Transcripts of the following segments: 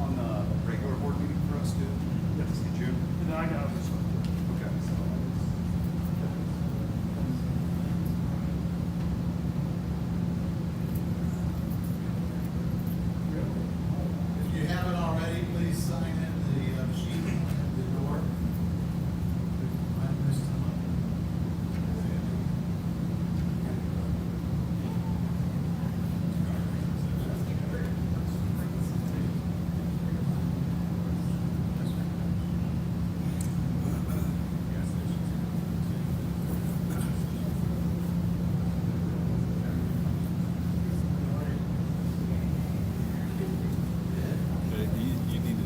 on a regular board meeting for us too? Yes. In June? And then I got other stuff too. Okay. If you haven't already, please sign in the sheet at the door. Might miss someone. You need to.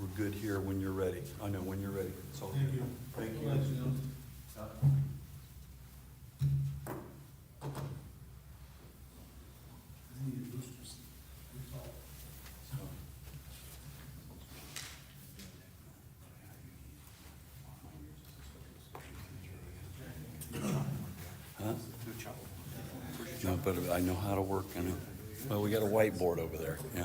We're good here when you're ready. I know when you're ready. It's all Thank good. you. Thank you. Congratulations. I need a booster seat. Huh? No, but I know how to work. I know. Well, we got a whiteboard over there. Yeah.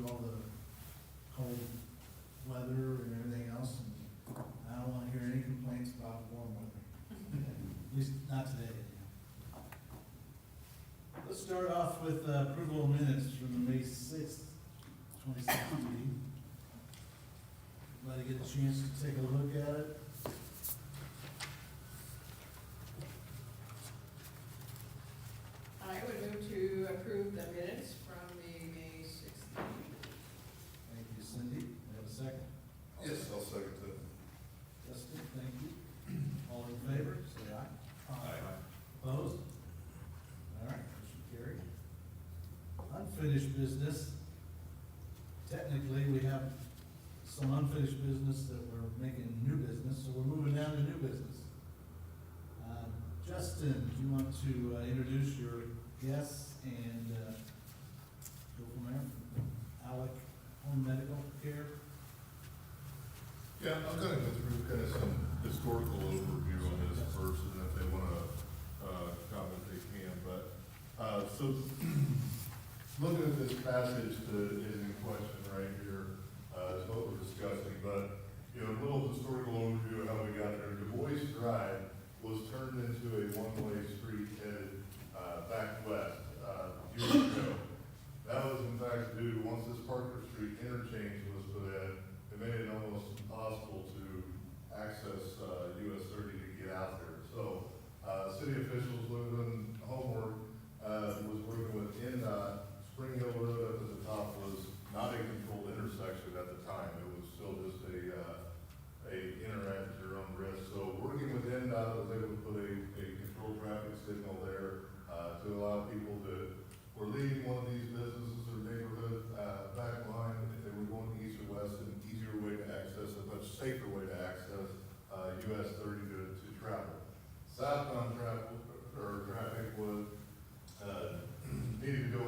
all the cold weather and everything else, and I don't wanna hear any complaints about warm weather. At least not today. Let's start off with approval of minutes from the May sixth, 2016. Everybody get a chance to take a look at it. I would move to approve the minutes from the May 16th. Thank you, Cindy. We have a second. Yes, I'll second that. Justin, thank you. All in favor, say aye. Opposed? All right, motion carried. Unfinished business. Technically, we have some unfinished business that we're making new business, so we're moving down to new business. Justin, do you want to introduce your guests and go from there? Alec Home Medical Care? Yeah, I'm gonna go through kind of some historical overview on this first, and if they wanna, comment, they can, but, so, looking at this passage that is in question right here, is what we're discussing, but, you know, a little historical overview of how we got there. Du Bois Drive was turned into a one-way street headed, back west, years ago. That was in fact due to, once this Parker Street interchange was put in, it made it almost impossible to access, US 30 to get out there. So, city officials doing homework, was working with NDOT. Spring Hill Road up at the top was not a controlled intersection at the time. It was still just a interact at your own risk. So working with NDOT, was able to put a controlled traffic signal there, to allow people that were leaving one of these businesses or neighborhood, back line, if they were going east or west, an easier way to access, a much safer way to access, US 30 to travel. Southbound traffic was, needed to go,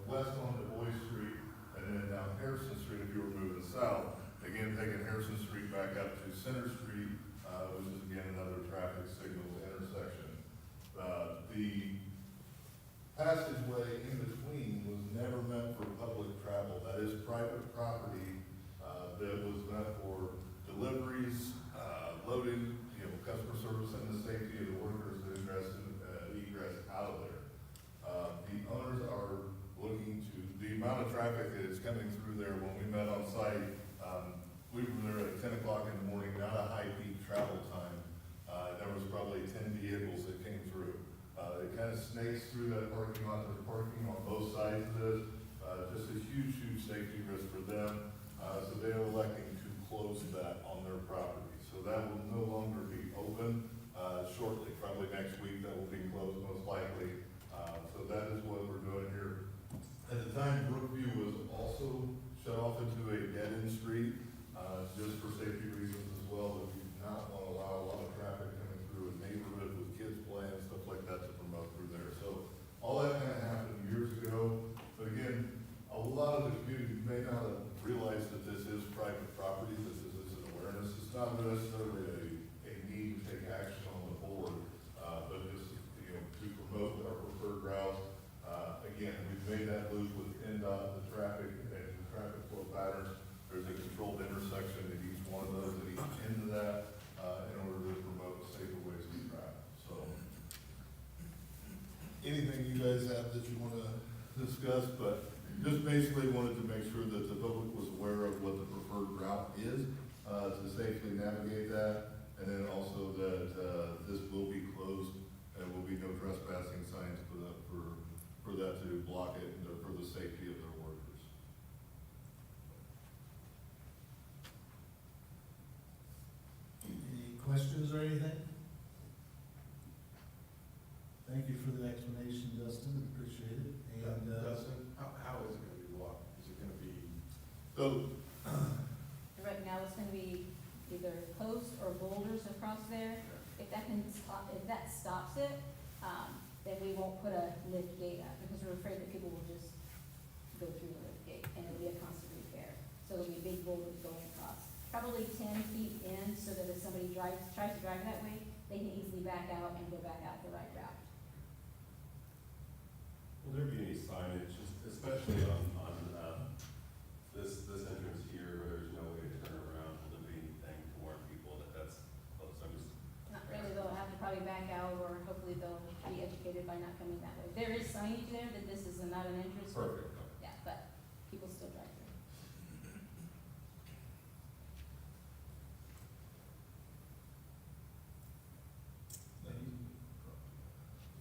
west on Du Bois Street and then down Harrison Street if you were moving south. Again, taking Harrison Street back up to Center Street, which is again another traffic signal intersection. The passageway in between was never meant for public travel. That is private property, that was meant for deliveries, loading, you know, customer service and the safety of the workers that ingress out of there. The owners are looking to, the amount of traffic that is coming through there, when we met on site, we were there at 10 o'clock in the morning, not a high peak travel time. There was probably 10 vehicles that came through. It kind of snakes through that parking lot. There's parking on both sides of this. Just a huge, huge safety risk for them. So they are electing to close that on their property. So that will no longer be open, shortly, probably next week that will be closed most likely. So that is what we're doing here. At the time, Brookview was also shut off into a dead-end street, just for safety reasons as well, that we do not want to allow a lot of traffic coming through a neighborhood with kids playing, stuff like that to promote through there. So all that kind of happened years ago, but again, a lot of the community may not have realized that this is private property, this is an awareness. It's not necessarily a need to take action on the board, but just, you know, to promote our preferred route. Again, we've made that loop with NDOT, the traffic and the traffic flow patterns. There's a controlled intersection at each one of those, at each end of that, in order to promote safer ways to travel. So, anything you guys have that you want to discuss, but just basically wanted to make sure that the public was aware of what the preferred route is, to safely navigate that, and then also that, this will be closed, and will be no trespassing signs put up for that to block it, and for the safety of their workers. Any questions or anything? Thank you for the explanation, Justin, appreciate it. And, Dustin, how is it gonna be blocked? Is it gonna be? So, Right now, it's gonna be either posts or boulders across there. If that can stop, if that stops it, then we won't put a lift gate up, because we're afraid that people will just go through the lift gate, and it'll be a constant repair. So it'll be big boulders going across, probably 10 feet in, so that if somebody tries to drive that way, they can easily back out and go back out the right route. Will there be any signage, especially on however, hopefully they'll be educated by not coming that way. There is signage there that this is not an entrance. Perfect. Yeah, but people still drive through.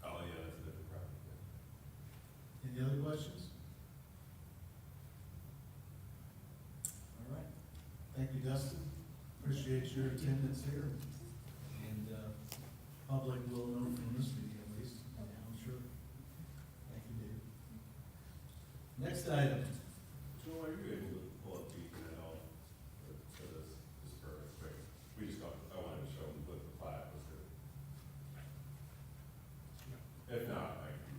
Oh, yeah, that's a different property. Any other questions? All right. Thank you, Dustin. Appreciate your attendance here. And, public will know from this meeting at least, I'm sure. Thank you, Dave. Next item. Joe, are you able to pull up Beacon at all for this purpose? Quick. We just got, I wanted to show them what the plat was doing. If not, I can.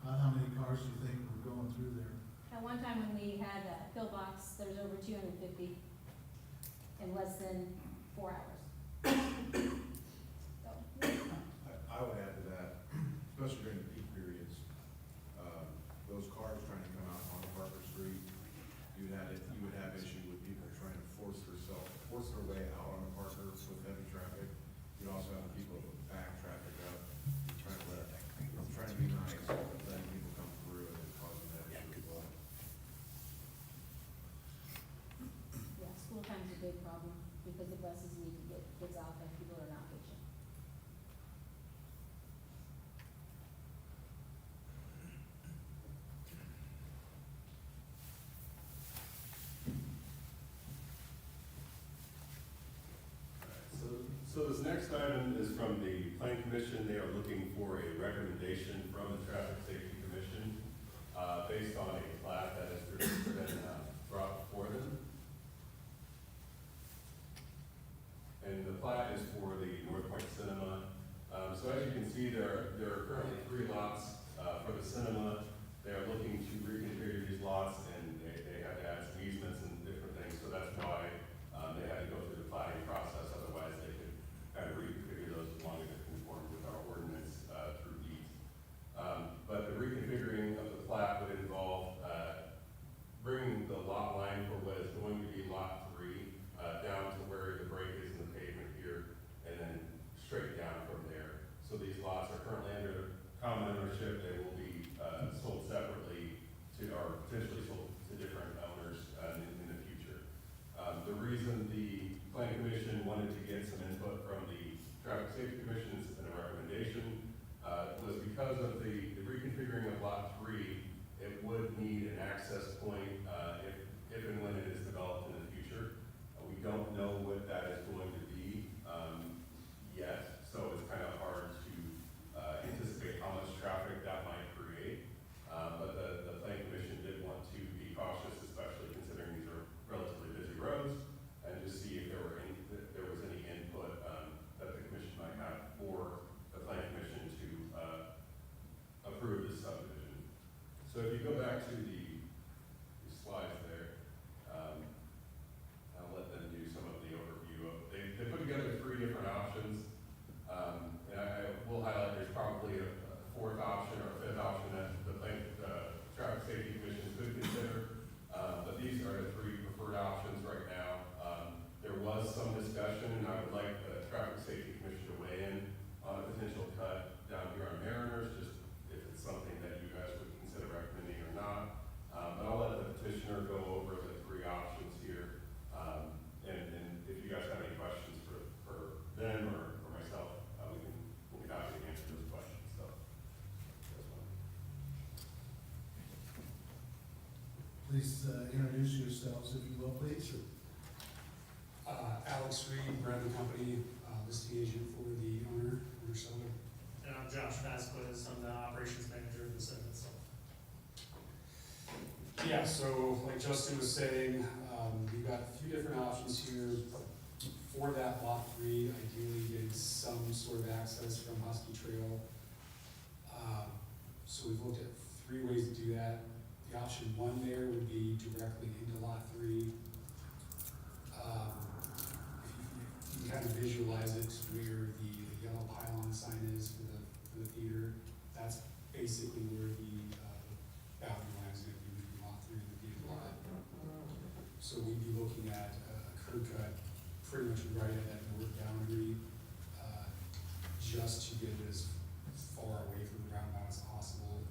How many cars do you think were going through there? At one time when we had a pillbox, there was over 250 in less than 4 hours. So, I would add to that, especially during the peak periods, those cars trying to come out on Parker Street, you would have issue with people trying to force their way out on Parker with heavy traffic. You'd also have people back traffic up, trying to be nice, letting people come through and causing that issue as well. yeah, school time's a big problem because the buses need to get kids off and people are not patient. So this next item is from the Plan Commission. They are looking for a recommendation from the Traffic Safety Commission, based on a plat that has been brought before them. And the plat is for the North Point Cinema. So as you can see, there are currently 3 lots, for the cinema. They are looking to reconfigure these lots, and they have to add some easements and different things, so that's why, they had to go through the platting process, otherwise they could kind of reconfigure those as long as it conformed with our ordinance, through deeds. But the reconfiguring of the plat would involve, bringing the lot line for what is going to be lot 3, down to where the break is in the pavement here, and then straight down from there. So these lots are currently under common ownership. They will be, sold separately or potentially sold to different owners, in the future. The reason the Planning Commission wanted to get some input from the Traffic Safety Commission and a recommendation, was because of the reconfiguring of lot 3, it would need an access point, if and when it is developed in the future. We don't know what that is going to be, yet, so it's kind of hard to, anticipate how much traffic that might create. But the Planning Commission did want to be cautious, especially considering these are relatively busy roads, and just see if there was any input, that the commission might have for the Planning Commission to, approve this subdivision. So if you go back to the slides there, I'll let them do some of the overview of, they put together 3 different options. And I will highlight there's probably a 4th option or a 5th option that the Traffic Safety Commission could consider. But these are the 3 preferred options right now. There was some discussion, and I would like the Traffic Safety Commission to weigh in on a potential cut down here on Mariners, just if it's something that you guys would consider recommending or not. But I'll let the petitioner go over the 3 options here. And if you guys have any questions for them or myself, we'll be happy to answer those questions, so. That's one. Please, introduce yourselves if you will, please. Alex Reed, Bradley Company, listing agent for the owner seller. And I'm Josh Vasquez, I'm the operations manager of the center itself. Yeah, so like Justin was saying, we've got a few different options here. For that lot 3, ideally getting some sort of access from Husky Trail. So we've looked at 3 ways to do that. The option 1 there would be directly into lot 3. If you kind of visualize it where the yellow pylon sign is for the theater, that's basically where the boundary line is gonna be between lot 3 and the theater lot. So we'd be looking at a curb cut pretty much right at that north boundary, just to get it as far away from the roundabout as possible.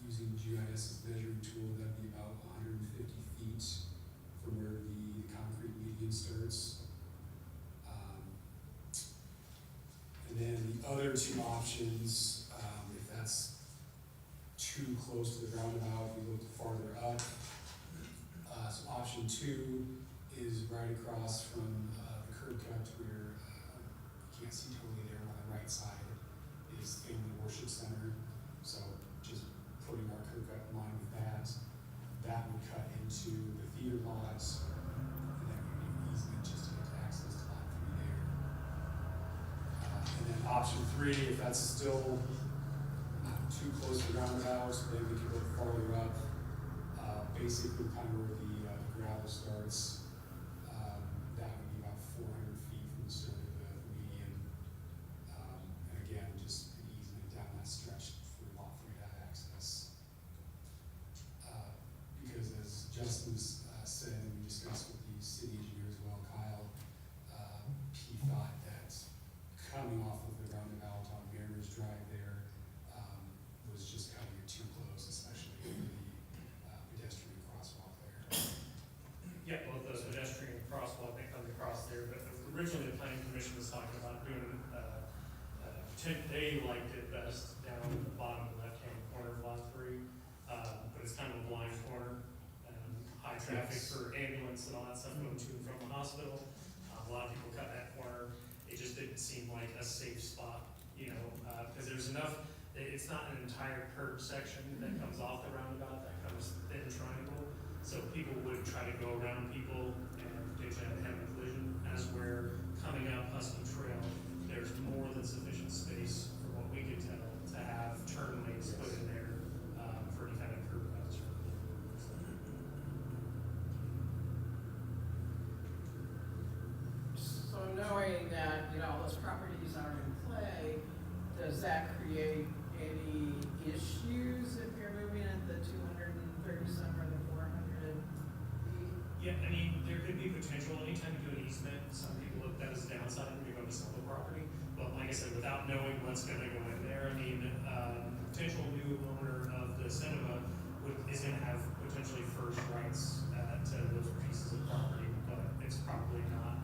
Using GIS's measuring tool, that'd be about 150 feet from where the concrete median starts. And then the other 2 options, if that's too close to the roundabout, we look farther up. So option 2 is right across from the curb cut where you can't see totally there on the right side is Family Worship Center. So just putting our curb cut in line with that, that would cut into the theater lots, and then we would need easement just to get access to lot 3 there. And then option 3, if that's still too close to the roundabout, then we can go farther up, basically kind of where the gravel starts. That would be about 400 feet from the start of the median. And again, just an easement down that stretch for lot 3 to have access. Because as Justin's said, and we discussed with the city engineer as well, Kyle, he thought that coming off of the roundabout on Mariners Drive there was just cutting it too close, especially for the pedestrian crosswalk there. Yeah, both the pedestrian crosswalk that comes across there, but originally the planning commission was talking about doing, they liked it best down in the bottom left-hand corner of lot 3, but it's kind of a blind corner, high traffic Yes. for ambulance and all that stuff going to and from the hospital. A lot of people cut that corner. It just didn't seem like a safe spot, because there's enough, it's not an entire curb section that comes off the roundabout, that comes in a triangle. So people would try to go around people and potentially have a collision, as we're coming up Husky Trail, there's more than sufficient space for what we could tell to have turn lanes put in there, for any kind of curb cuts. So knowing that, those properties are in play, does that create any issues if you're moving at the 230 or the 400 feet? Yeah, there could be potential, anytime you do an easement, some people look at that as a downside when you go to sell the property. But like I said, without knowing what's gonna go in there, potential new owner of the cinema is gonna have potentially first rights to those pieces of property, but it's probably not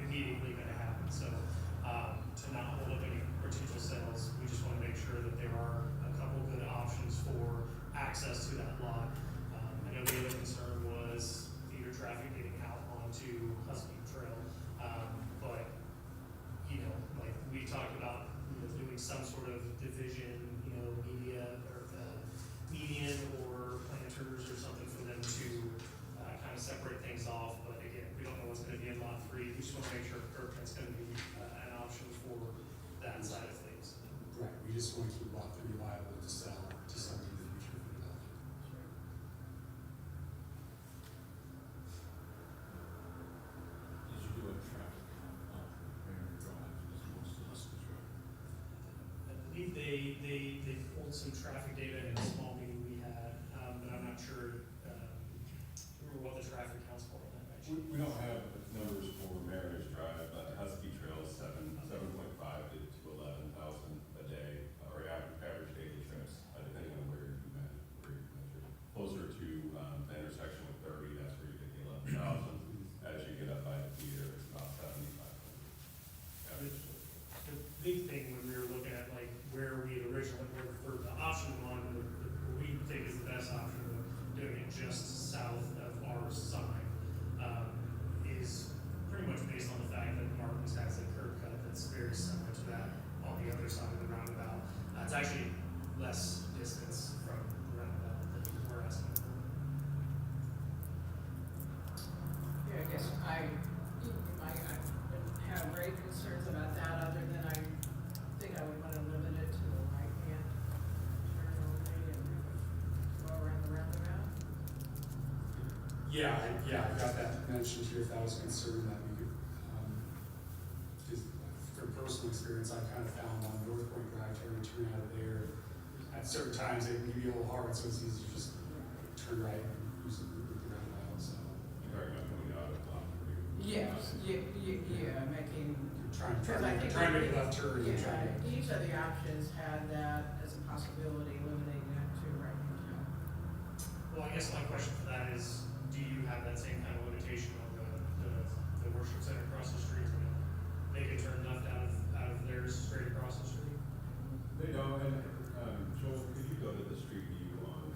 immediately gonna happen. So, to not hold up any potential sales, we just wanna make sure that there are a couple good options for access to that lot. I know the other concern was theater traffic getting out onto Husky Trail, but, like we talked about, doing some sort of division, median or planters or something for them to, kind of separate things off, but again, we don't know what's gonna be in lot 3, we just wanna make sure curb cut's gonna be, an option for that side of things. Right, we just want to keep lot 3 viable to sell to somebody in the future for development. Did you do a traffic count on Mariners Drive as opposed to Husky Drive? I believe they pulled some traffic data in a small meeting we had, but I'm not sure, what the traffic counts for on that by chance. We don't have numbers for Mariners Drive, but Husky Trail is 7.5 to 11,000 a day, or average daily trips, depending on where you measure. Closer to the intersection with 30, that's where you get the 11,000. As you get up by the theater, it's about 7,500 average. The big thing when we were looking at like where we had originally, for the option 1, what we think is the best option of doing it just south of our sign, is pretty much based on the fact that our I got that mentioned here, if that was a concern that we could, just from personal experience, I kind of found on North Point Drive, trying to turn out of there, at certain times, it can be a little hard, so it's easy to just turn right and use the roundabout, so. You're talking about coming out of Lot 3. Yes, making. Trying Because I think to make a left turn and try to. Each of the options had that as a possibility, limiting it to right now. Well, I guess my question for that is, do you have that same kind of limitation on the worship center across the street? I mean, they can turn left out of theirs straight across the street? They don't, and, Joel, could you go to the street view on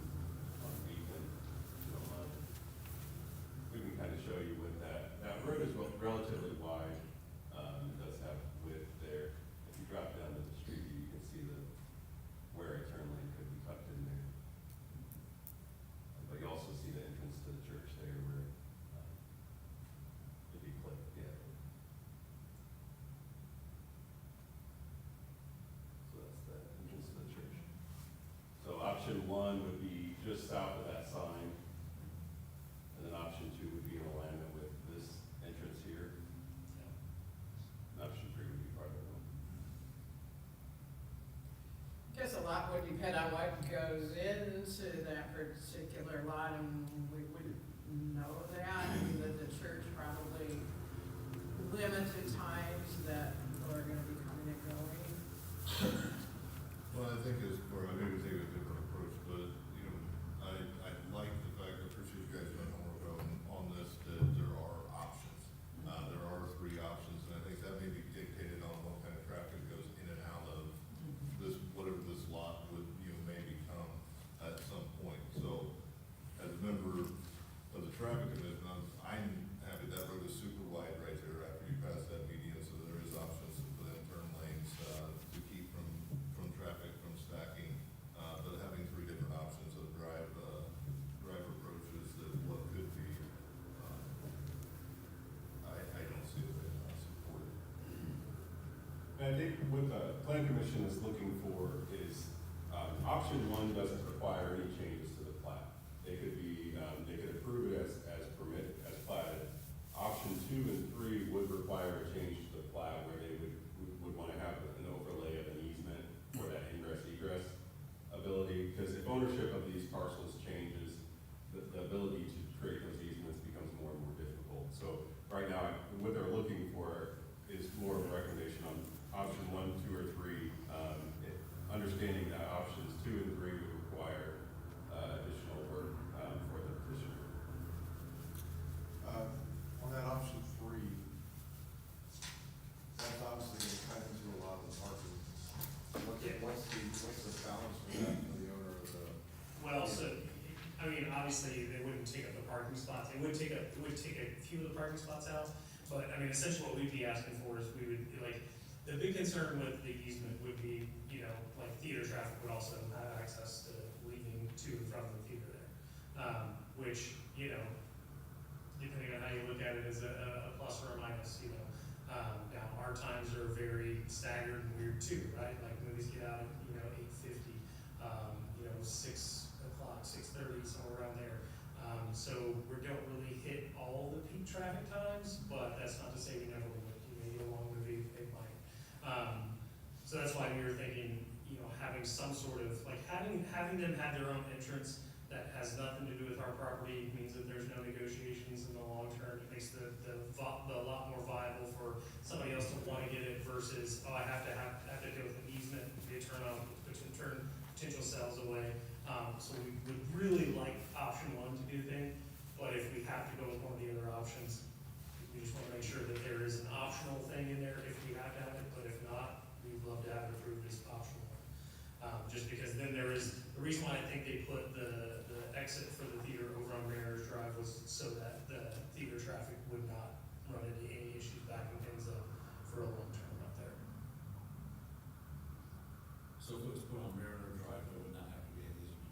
Beacon? We can kind of show you with that road is relatively wide, it does have width there. If you drop down to the street view, you can see where a turn lane could be tucked in there. But you also see the entrance to the church there where, if you click, yeah. So that's the entrance to the church. So option 1 would be just south of that sign. And then option 2 would be in alignment with this entrance here. And option 3 would be farther along. Guess a lot would depend on what goes into that particular lot, and we wouldn't know that. I mean, the church probably limited times that people are gonna be coming and going. Well, I think it's, or maybe take a different approach, but, you know, I like the fact, I appreciate you guys doing homework on this, that there are options. There are 3 options, and I think that may be dictated on what kind of traffic goes in and out of this, whatever this lot would, may become at some point. So, as a member of the traffic commission, I'm happy that road is super wide right there after you pass that median, so there is options to put in turn lanes, to keep from traffic from stacking, but having 3 different options of drive approaches that what could be, I don't see it supported. And I think what the plan commission is looking for is, option 1 doesn't require any changes to the plat. They could approve it as permitted, as platted. Option 2 and 3 would require a change to the plat where they would want to have an overlay of an easement for that ingress-egress ability, because if ownership of these parcels changes, the ability to create those easements becomes more and more difficult. So right now, what they're looking for is more of a recommendation on option 1, 2, or 3, understanding that options 2 and 3 would require additional work for the petitioner. On that option 3, that's obviously going to cut into a lot of the parking. What's the balance for that for the owner of the? Well, so, I mean, obviously, they wouldn't take up the parking spots, it would take a few of the parking spots out, but, I mean, essentially what we'd be asking for is we would, like, the big concern with the easement would be, like, theater traffic would also have access to leaving to and from the theater there. Which, depending on how you look at it, is a plus or a minus, Now, our times are very staggered and weird too, right? Like, movies get out at, 8:50, 6 o'clock, 6:30, somewhere around there. So we don't really hit all the peak traffic times, but that's not to say we never would. You get a long movie, they might. So that's why we were thinking, having some sort of, like, having them have their own entrance that has nothing to do with our property means that there's no negotiations in the long term. It makes the lot more viable for somebody else to want to get it versus, I have to go with an easement, they turn potential sales away. So we would really like option 1 to do the thing, but if we have to go with one of the other options, we just want to make sure that there is an optional thing in there if we have to have it, but if not, we'd love to have it approved as optional. Just because then there is, the reason why I think they put the exit for the theater over on Mariners Drive was so that the theater traffic would not run into any issues backing things up for a long term out there. So if it was put on Mariner Drive, there would not have to be an easement.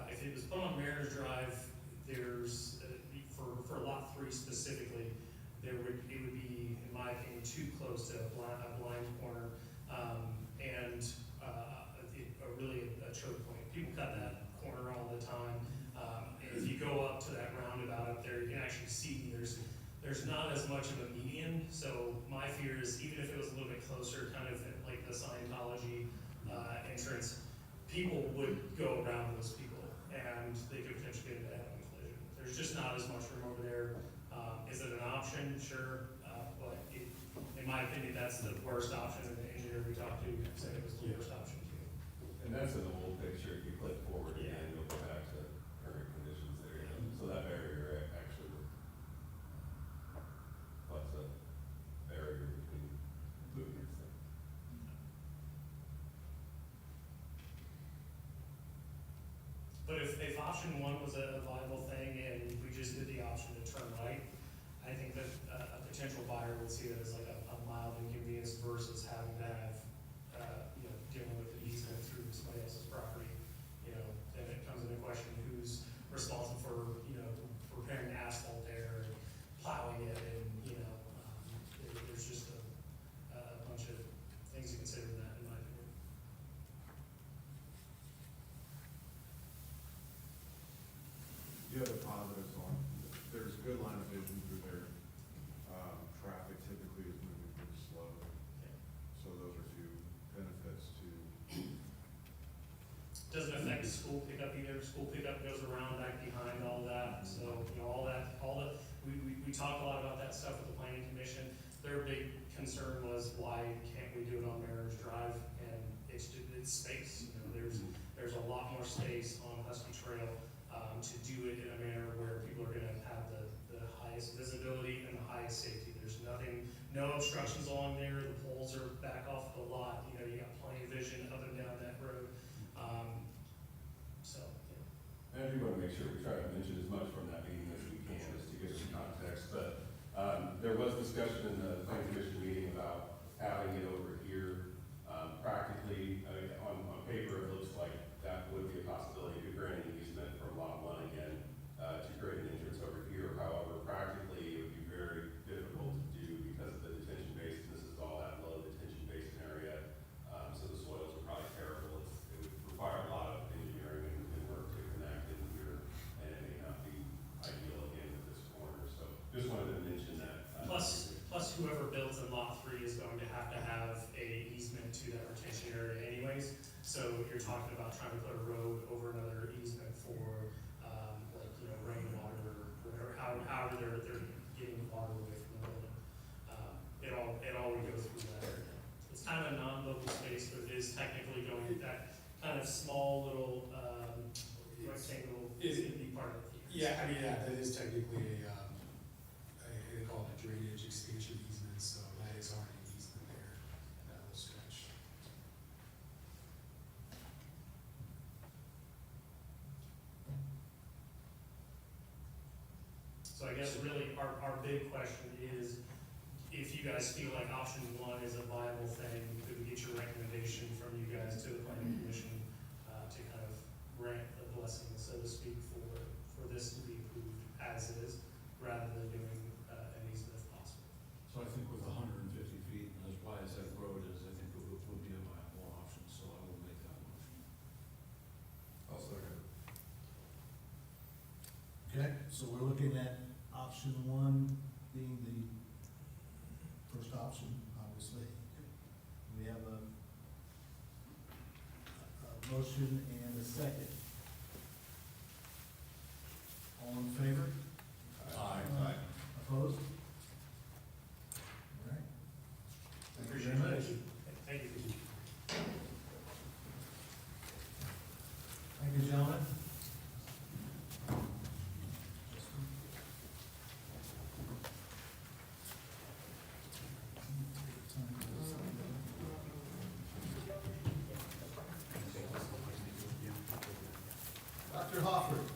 If it was put on Mariners Drive, there's, for lot 3 specifically, it would be, in my opinion, too close to a blind corner, and really a choke point. People cut that corner all the time. And if you go up to that roundabout, actually see, there's not as much of a median, so my fear is even if it was a little bit closer, kind of at like the Scientology entrance, people would go around those people, and they could potentially get into a collision. There's just not as much room over there. Is it an option? Sure, but in my opinion, that's the worst option, and the engineer we talked to said it was the worst option too. And that's an old picture, if you click forward again, you'll go back to current conditions there, so that barrier actually puts a barrier between movements. But if option one was a viable thing and we just did the option to turn right, I think that a potential buyer would see that as like a mild inconvenience versus having to have, dealing with the easement through somebody else's property. Then it comes into question who's responsible for, repairing the asphalt there and plowing it and, there's just a bunch of things to consider in that, in my opinion. The other positives on, there's good line of vision through there. Traffic typically is moving pretty slow. So those are two benefits to. Doesn't affect school pickup either. School pickup goes around back behind all that, so, we talk a lot about that stuff with the planning commission. Their big concern was why can't we do it on Mariners Drive? And it's space, there's a lot more space on Husky Trail, to do it in a manner where people are gonna have the highest visibility and the highest safety. There's no obstructions along there, the poles are back off the lot, you got plenty of vision up and down that road. And I do want to make sure we try to mention as much from that meeting as we can, just to give some context, but, there was discussion in the planning commission meeting about having it over here. Practically, on paper, it looks like that would be a possibility to grant an easement from lot one again, to create an entrance over here. However, practically, it would be very difficult to do because of the detention basin. This is all that low detention basin area, so the soils are probably terrible. It would require a lot of engineering and work to connect in here, and it may not be ideal again at this corner. So just wanted to mention that. Plus whoever builds in lot 3 is going to have a easement to that retention area anyways. So you're talking about trying to put a road over another easement for, rainwater or whatever, however they're getting water away from the building. It all would go through that area. It's kind of a non-local space, but it is technically going, that kind of small little, rectangle is going to be part of it. That is technically they call it a drainage expansion easement, so that is already an easement there, that whole stretch. So I guess really our big question is, if you guys feel like option one is a viable thing, could we get your recommendation from you guys to the planning commission, to kind of grant the blessing, so to speak, for this to be approved as is, rather than doing an easement if possible? So I think with 150 feet and as wide as that road is, I think it would be a viable option, so I will make that motion. I'll second. Okay, so we're looking at option one being the first option, obviously. We have a motion and a second. All in favor? Aye. Opposed? All right. Thank you very much. Thank you. Thank you, gentlemen. Dr. Hofford,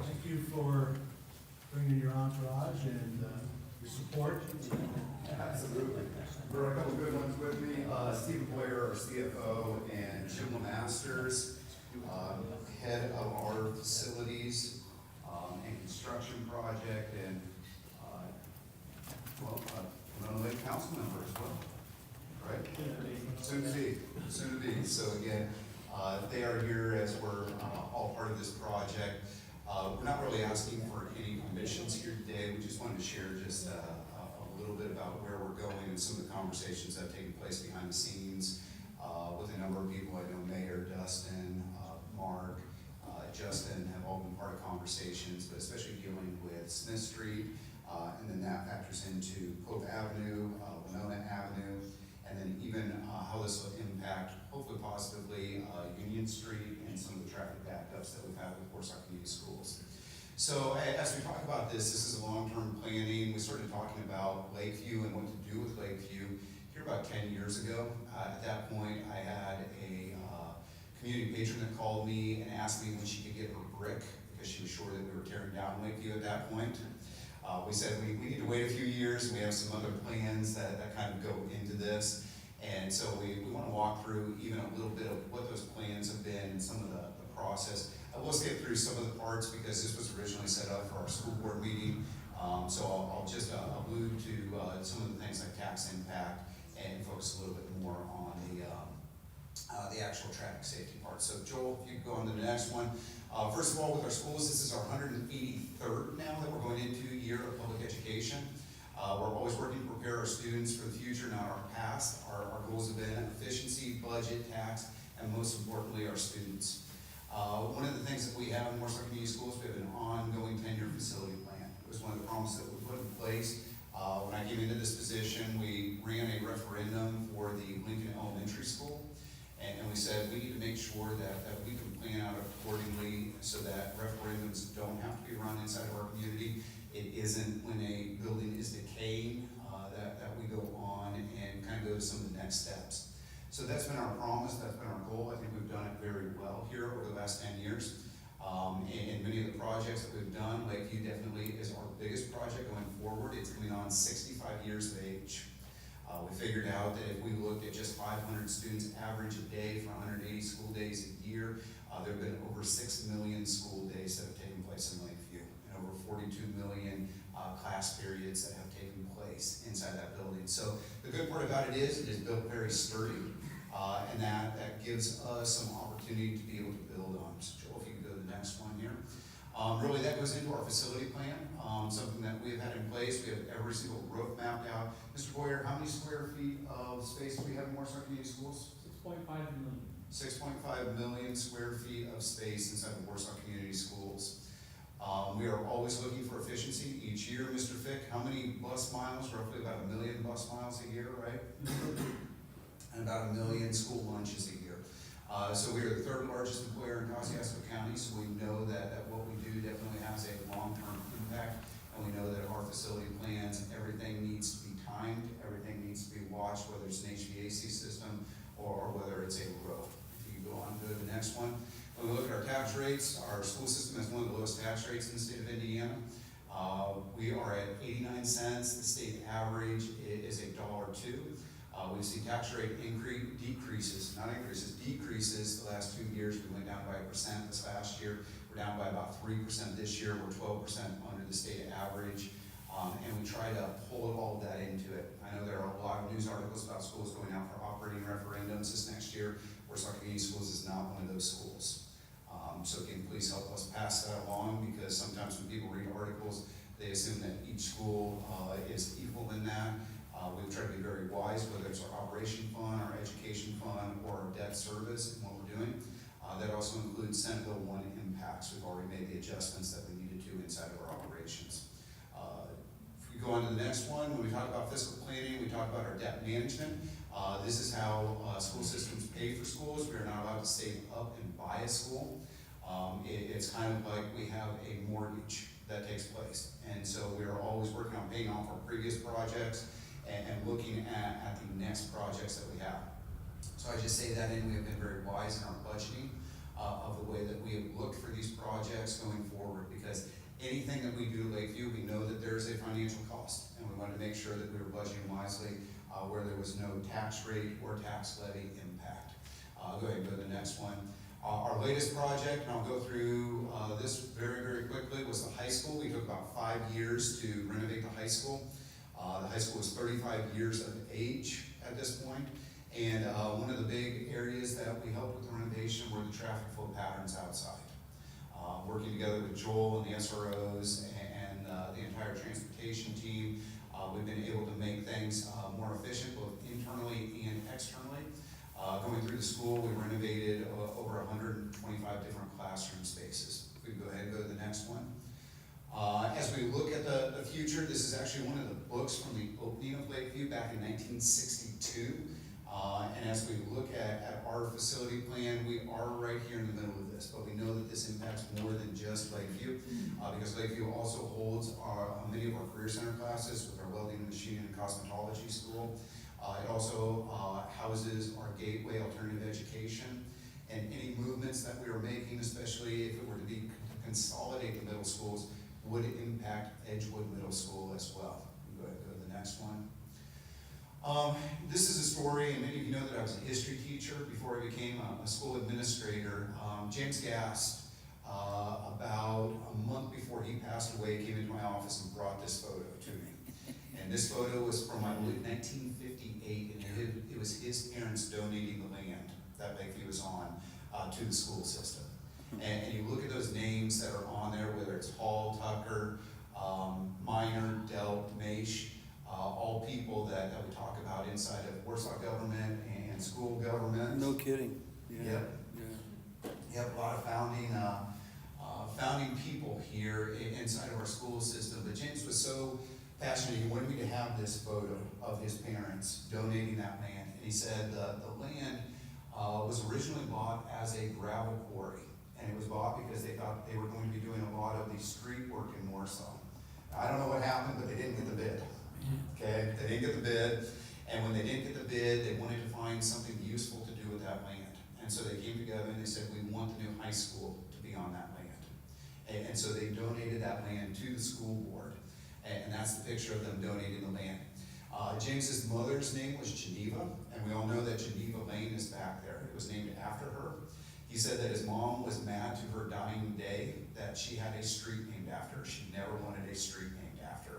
thank you for bringing your entourage and your support. Absolutely. There are a couple good ones with me. Steve Boyer, our CFO, and Jim Masters, head of our facilities and construction project, and another council member as well, right? Soon to be. So again, they are here as we're all part of this project. We're not really asking for any ambitions here today. We just wanted to share just a little bit about where we're going and some of the conversations that have taken place behind the scenes with a number of people. I know Mayor, Dustin, Mark, Justin have all been part of conversations, but especially dealing with Smith Street, and then that factors into Pope Avenue, Winona Avenue, and then even how this will impact, hopefully positively, Union Street and some of the traffic backups that we've had with Warsaw Community Schools. So as we talk about this is a long-term planning. We started talking about Lakeview and what to do with Lakeview here about 10 years ago. At that point, I had a community patron that called me and asked me when she could get her brick because she was sure that we were tearing down Lakeview at that point. We said we need to wait a few years, and we have some other plans that kind of go into this. And so we want to walk through even a little bit of what those plans have been and some of the process. I will skip through some of the parts because this was originally set up for our school board meeting. So I'll just allude to some of the things like tax impact and focus a little bit more on the actual traffic safety part. So Joel, if you could go on to the next one. First of all, with our schools, this is our 183rd now that we're going into a year of public education. We're always working to prepare our students for the future, not our past. Our goals have been efficiency, budget, tax, and most importantly, our students. One of the things that we have in Warsaw Community Schools, we have an ongoing 10-year facility plan. It was one of the promises that we put in place. When I came into this position, we ran a referendum for the Lincoln Elementary School. And we said we need to make sure that we can plan out accordingly so that referendums don't have to be run inside of our community. It isn't when a building is decaying that we go on and kind of go to some of the next steps. So that's been our promise, that's been our goal. I think we've done it very well here over the last 10 years. And many of the projects that we've done, Lakeview definitely is our biggest project going forward. It's coming on 65 years of age. We figured out that if we looked at just 500 students average a day for 180 school days a year, there have been over 6 million school days that have taken place in Lakeview, and over 42 million class periods that have taken place inside that building. So the good part about it is built very sturdy, and that gives us some opportunity to be able to build on. So Joel, if you can go to the next one here. Really, that goes into our facility plan, something that we've had in place. We have every single roof mapped out. Mr. Boyer, how many square feet of space do we have in Warsaw Community Schools? 6.5 million. 6.5 million square feet of space inside the Warsaw Community Schools. We are always looking for efficiency each year. Mr. Fick, how many bus miles? Roughly about 1 million bus miles a year, right? And about 1 million school lunches a year. So we are the third largest employer in Kosciuszko County, so we know that what we do definitely has a long-term impact, and we know that our facility plans, everything needs to be timed, everything needs to be watched, whether it's an HVAC system or whether it's a roof. If you go on to the next one. When we look at our tax rates, our school system has one of the lowest tax rates in the state of Indiana. We are at 89 cents. The state average is $1.02. We see tax rate decreases the last 2 years. We went down by 1% this last year. We're down by about 3% this year. We're 12% under the state average. And we try to pull all of that into it. I know there are a lot of news articles about schools going out for operating referendums this next year. Warsaw Community Schools is not one of those schools. So can you please help us pass that along, because sometimes when people read articles, they assume that each school is equal in that. We've tried to be very wise, whether it's our operation fund, our education fund, or our debt service and what we're doing. That also includes Senate Bill 1 impacts. We've already made the adjustments that we needed to inside of our operations. If we go on to the next one, when we talk about fiscal planning, we talk about our debt management. This is how school systems pay for schools. We are not allowed to save up and buy a school. It's kind of like we have a mortgage that takes place. And so we are always working on paying off our previous projects and looking at the next projects that we have. So I just say that we have been very wise in our budgeting of the way that we have looked for these projects going forward, because anything that we do at Lakeview, we know that there is a financial cost, and we want to make sure that we were budgeting wisely where there was no tax rate or tax levy impact. Go ahead and go to the next one. Our latest project, and I'll go through this very, very quickly, was the high school. We took about 5 years to renovate the high school. The high school is 35 years of age at this point, and one of the big areas that we helped with the renovation were the traffic flow patterns outside. Working together with Joel and the SROs and the entire transportation team. We've been able to make things more efficient, both internally and externally. Going through the school, we renovated over 125 different classroom spaces. If we go ahead and go to the next one. As we look at the future, this is actually one of the books from the opening of Lakeview back in 1962. And as we look at our facility plan, we are right here in the middle of this, but we know that this impacts more than just Lakeview, because Lakeview also holds many of our career center classes with our welding, machining, and cosmetology school. It also houses our gateway alternative education, and any movements that we are making, especially if it were to be consolidate the middle schools, would impact Edgewood Middle School as well. Go ahead and go to the next one. This is a story, and many of you know that I was a history teacher before I became a school administrator. James Gast, about a month before he passed away, came into my office and brought this photo to me. And this photo was from, I believe, 1958, and it was his parents donating the land that Lakeview was on to the school system. And you look at those names that are on there, whether it's Hall, Tucker, Minor, Delp, Maish, all people that we talk about inside of Warsaw government and school government. No kidding. Yeah. Yep. Yep, a lot of founding people here inside of our school system. But James was so passionate, he wanted me to have this photo of his parents donating that land. And he said the land was originally bought as a gravel quarry. And it was bought because they thought they were going to be doing a lot of the street work in Warsaw. Now, I don't know what happened, but they didn't get the bid. Okay, they didn't get the bid, and when they didn't get the bid, they wanted to find something useful to do with that land. And so they came together and they said, we want the new high school to be on that land. And so they donated that land to the school board, and that's the picture of them donating the land. James's mother's name was Geneva, and we all know that Geneva Lane is back there. It was named after her. He said that his mom was mad to her dying day that she had a street named after her. She never wanted a street named after her.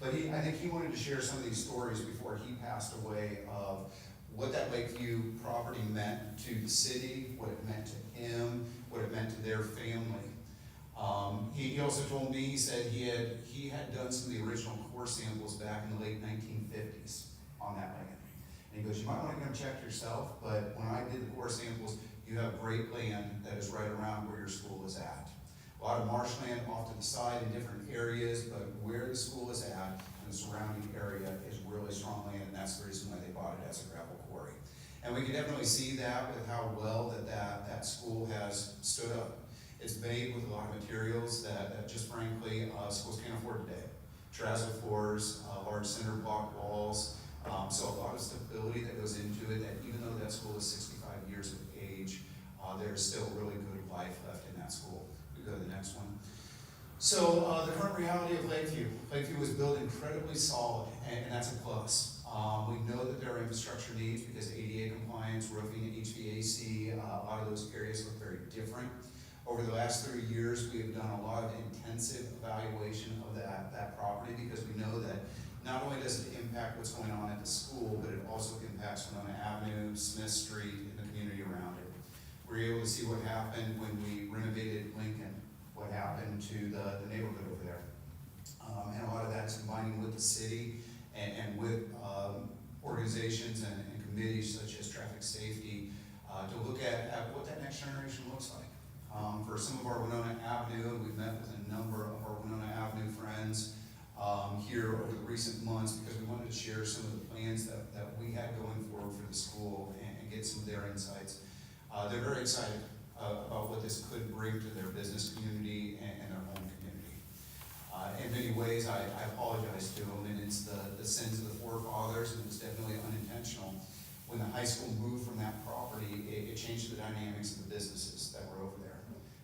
But I think he wanted to share some of these stories before he passed away of what that Lakeview property meant to the city, what it meant to him, what it meant to their family. He also told me, he said he had done some of the original core samples back in the late 1950s on that land. And he goes, you might want to come check yourself, but when I did the core samples, you have great land that is right around where your school is at. A lot of marshland off to the side in different areas, but where the school is at and the surrounding area is really strong land, and that's the reason why they bought it as a gravel quarry. And we can definitely see that with how well that school has stood up. It's made with a lot of materials that just frankly, schools can't afford today. Terrazzo floors, large cinder block walls, so a lot of stability that goes into it, that even though that school is 65 years of age, there's still really good life left in that school. We go to the next one. So the current reality of Lakeview. Lakeview was built incredibly solid, and that's a plus. We know that there are infrastructure needs because ADA compliance, roofing, HVAC, a lot of those areas look very different. Over the last 3 years, we have done a lot of intensive evaluation of that property because we know that not only does it impact what's going on at the school, but it also impacts Winona Avenue, Smith Street, and the community around it. We were able to see what happened when we renovated Lincoln, what happened to the neighborhood over there. And a lot of that is combining with the city and with organizations and committees such as traffic safety to look at what that next generation looks like. For some of our Winona Avenue, and we've met with a number of our Winona Avenue friends here over the recent months because we wanted to share some of the plans that we had going forward for the school and get some of their insights. They're very excited about what this could bring to their business community and their home community. In many ways, I apologize to them, and it's the sins of the forefathers, and it's definitely unintentional. When the high school moved from that property, it changed the dynamics of the businesses that were over there.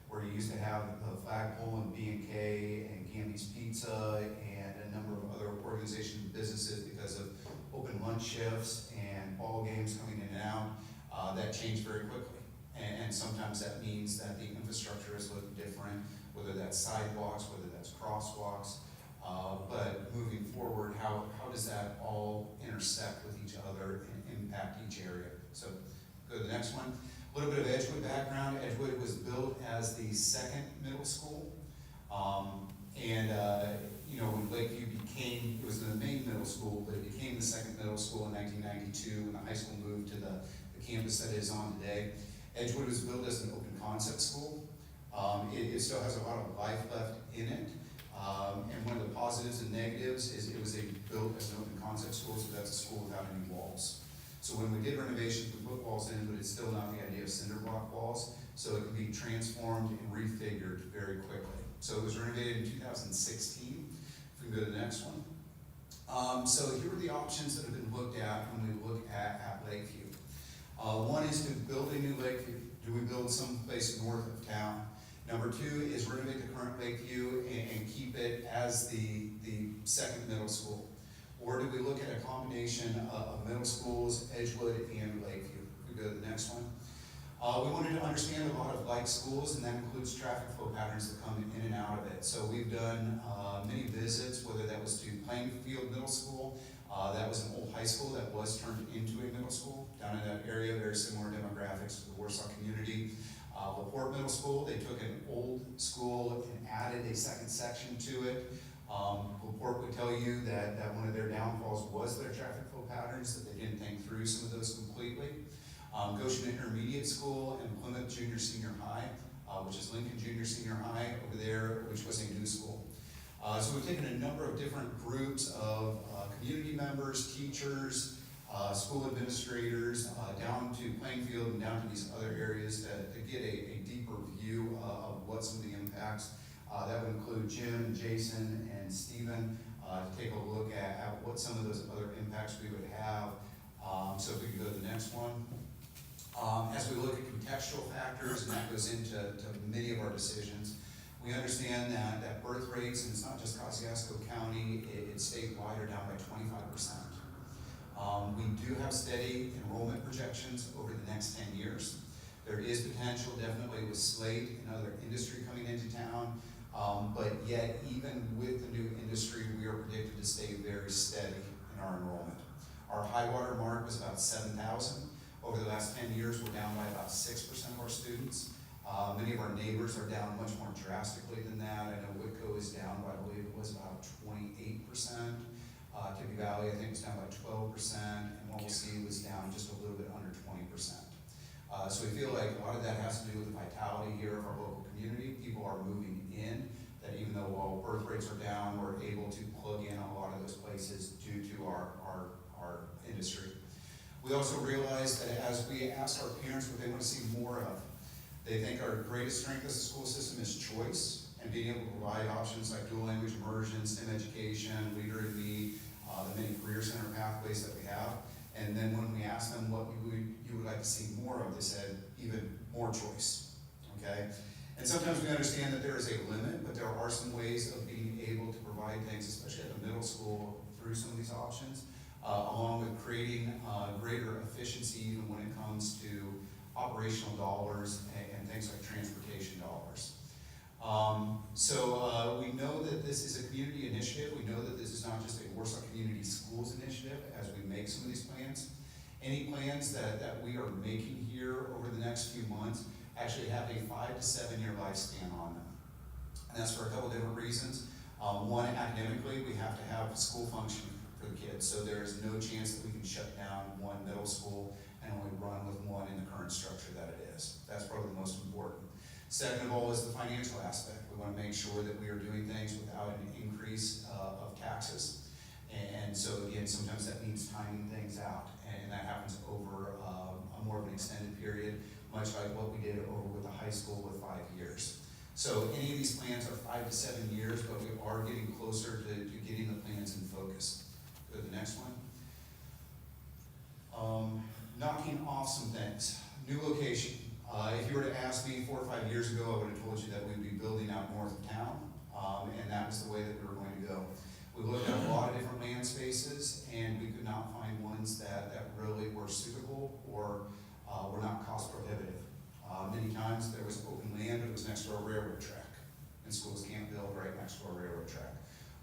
Where you used to have the Flagpole and B&K and Gamby's Pizza and a number of other organizations and businesses because of open lunch shifts and ball games coming in and out, that changed very quickly. And sometimes that means that the infrastructure is a little different, whether that's sidewalks, whether that's crosswalks. But moving forward, how does that all intersect with each other and impact each area? So go to the next one. A little bit of Edgewood background. Edgewood was built as the second middle school. you know, when Lakeview became, it was the main middle school, but it became the second middle school in 1992, when the high school moved to the campus that it is on today. Edgewood was built as an open concept school. It still has a lot of life left in it. And one of the positives and negatives is it was built as an open concept school, so that's a school without any walls. So when we did renovations, we put walls in, but it's still not the idea of cinder block walls, so it can be transformed and refigured very quickly. So it was renovated in 2016. If we can go to the next one. So here are the options that have been looked at when we look at Lakeview. One is to build a new Lakeview. Do we build someplace north of town? Number two is renovate the current Lakeview and keep it as the second middle school. Or do we look at a combination of middle schools, Edgewood and Lakeview? If we go to the next one. We wanted to understand a lot of like schools, and that includes traffic flow patterns that come in and out of it. So we've done many visits, whether that was to Plainfield Middle School, that was an old high school that was turned into a middle school down in that area, very similar demographics to the Warsaw community. LaPorte Middle School, they took an old school and added a second section to it. LaPorte would tell you that one of their downfalls was their traffic flow patterns, that they didn't think through some of those completely. Goshen Intermediate School and Plymouth Junior Senior High, which is Lincoln Junior Senior High over there, which was a new school. So we've taken a number of different groups of community members, teachers, school administrators, down to Plainfield and down to these other areas to get a deeper view of what some of the impacts. That would include Jim, Jason, and Stephen to take a look at what some of those other impacts we would have. So if we could go to the next one. As we look at contextual factors, and that goes into many of our decisions, we understand that birth rates, and it's not just Kosciuszko County, it's statewide, are down by 25%. We do have steady enrollment projections over the next 10 years. There is potential definitely with Slate and other industry coming into town, but yet even with the new industry, we are predicted to stay very steady in our enrollment. Our high water mark was about 7,000. Over the last 10 years, we're down by about 6% of our students. Many of our neighbors are down much more drastically than that. I know Whitco is down by, I believe it was about 28%. Tippy Valley, I think, was down by 12%, and Wawasee was down just a little bit under 20%. So we feel like a lot of that has to do with the vitality here of our local community. People are moving in, that even though while birth rates are down, we're able to plug in a lot of those places due to our industry. We also realized that as we ask our parents what they want to see more of, they think our greatest strength as a school system is choice and being able to provide options like dual language immersion, STEM education, Leader in Me, the many career center pathways that we have. And then when we ask them what you would like to see more of, they said even more choice, okay? And sometimes we understand that there is a limit, but there are some ways of being able to provide things, especially at the middle school, through some of these options, along with creating greater efficiency even when it comes to operational dollars and things like transportation dollars. So we know that this is a community initiative. We know that this is not just a Warsaw Community Schools initiative as we make some of these plans. Any plans that we are making here over the next few months actually have a 5 to 7 year lifespan on them. And that's for a couple different reasons. One, academically, we have to have school functioning for the kids. So there is no chance that we can shut down one middle school and only run with one in the current structure that it is. That's probably the most important. Second of all is the financial aspect. We want to make sure that we are doing things without an increase of taxes. And so again, sometimes that means timing things out, and that happens over a more of an extended period, much like what we did over with the high school with 5 years. So any of these plans are 5 to 7 years, but we are getting closer to getting the plans in focus. Go to the next one. Knocking off some things. New location. If you were to ask me 4 or 5 years ago, I would have told you that we'd be building out north of town, and that was the way that we were going to go. We looked at a lot of different land spaces, and we could not find ones that really were suitable or were not cost prohibitive. Many times there was open land that was next to a railroad track, and schools can't build right next to a railroad track.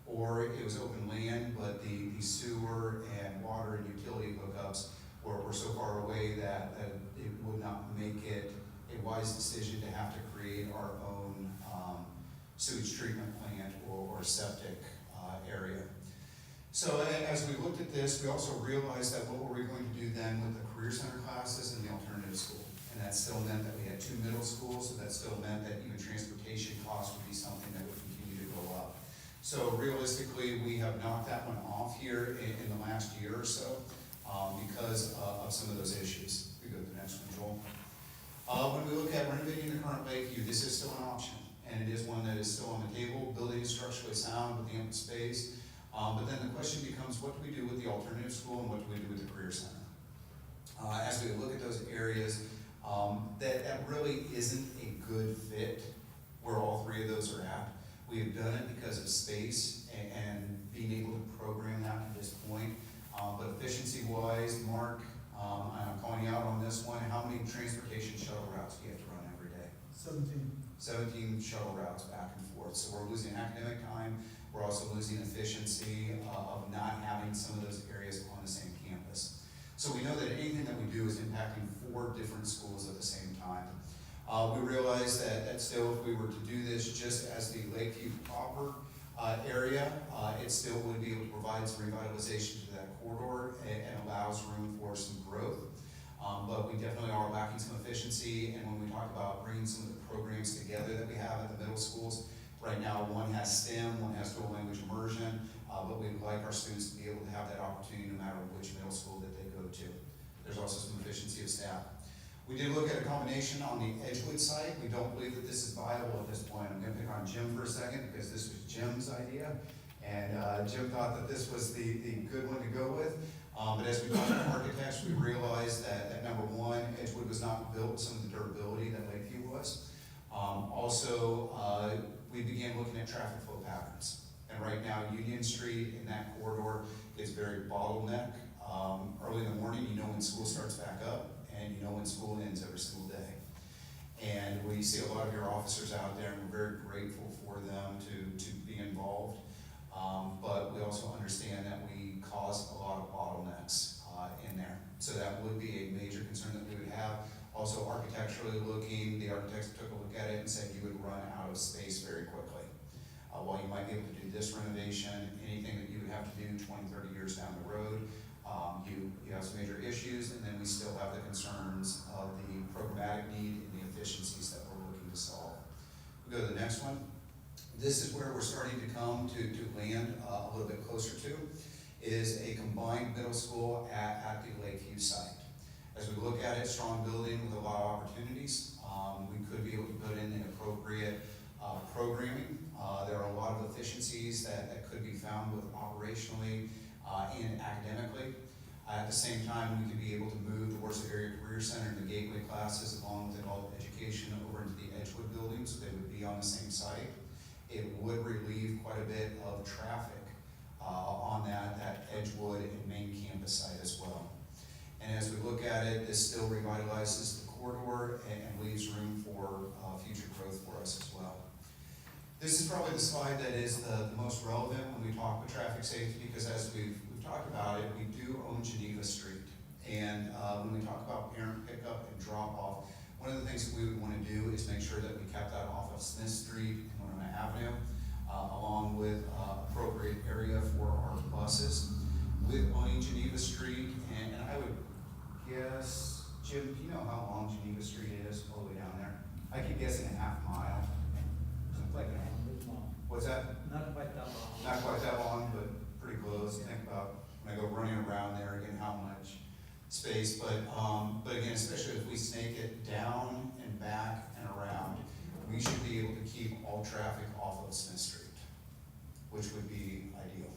Or it was open land, but the sewer and water and utility hookups were so far away that it would not make it a wise decision to have to create our own sewage treatment plant or septic area. So as we looked at this, we also realized that what were we going to do then with the Career Center classes and the alternative school? And that still meant that we had 2 middle schools, so that still meant that even transportation costs would be something that would continue to go up. So realistically, we have knocked that one off here in the last year or so because of some of those issues. We go to the next one, Joel. When we look at renovating the current Lakeview, this is still an option, and it is one that is still on the table. Building is structurally sound with ample space, but then the question becomes, what do we do with the alternative school and what do we do with the Career Center? As we look at those areas, that really isn't a good fit where all 3 of those are at. We have done it because of space and being able to program that to this point. But efficiency-wise, Mark, I'm calling you out on this one. How many transportation shuttle routes do you have to run every day? 17 shuttle routes back and forth. So we're losing academic time. We're also losing efficiency of not having some of those areas on the same campus. So we know that anything that we do is impacting 4 different schools at the same time. We realize that still, if we were to do this just as the Lakeview proper area, it still would be able to provide some revitalization to that corridor and allows room for some growth. But we definitely are lacking some efficiency, and when we talk about bringing some of the programs together that we have at the middle schools, right now one has STEM, one has dual language immersion, but we'd like our students to be able to have that opportunity no matter which middle school that they go to. There's also some efficiency of staff. We did look at a combination on the Edgewood site. We don't believe that this is viable at this point. I'm going to pick on Jim for a second because this was Jim's idea. And Jim thought that this was the good one to go with. But as we talked to architects, we realized that number one, Edgewood was not built with some of the durability that Lakeview was. Also, we began looking at traffic flow patterns. And right now, Union Street in that corridor is very bottleneck. Early in the morning, you know when school starts back up, and you know when school ends every single day. And we see a lot of your officers out there, and we're very grateful for them to be involved. But we also understand that we cause a lot of bottlenecks in there. So that would be a major concern that we would have. Also architecturally looking, the architects took a look at it and said you would run out of space very quickly. While you might be able to do this renovation, anything that you would have to do 20, 30 years down the road, you have some major issues, and then we still have the concerns of the programmatic need and the efficiencies that we're looking to solve. We go to the next one. This is where we're starting to come to land a little bit closer to, is a combined middle school at the Lakeview site. As we look at it, strong building with a lot of opportunities. We could be able to put in the appropriate programming. There are a lot of efficiencies that could be found with operationally and academically. At the same time, we could be able to move the Warsaw Area Career Center and the gateway classes along with adult education over into the Edgewood building, so they would be on the same site. It would relieve quite a bit of traffic on that Edgewood and main campus site as well. And as we look at it, this still revitalizes the corridor and leaves room for future growth for us as well. This is probably the slide that is the most relevant when we talk about traffic safety, because as we've talked about it, we do own Geneva Street. And when we talk about parent pickup and drop off, one of the things that we would want to do is make sure that we kept that off of Smith Street and Winona Avenue, along with appropriate area for our buses. With owning Geneva Street, and I would guess, Jim, do you know how long Geneva Street is all the way down there? I keep guessing a half mile. Something like that. What's that? Not quite that long. Not quite that long, but pretty close. Think about when I go running around there, again, how much space. But again, especially if we snake it down and back and around, we should be able to keep all traffic off of Smith Street, which would be ideal.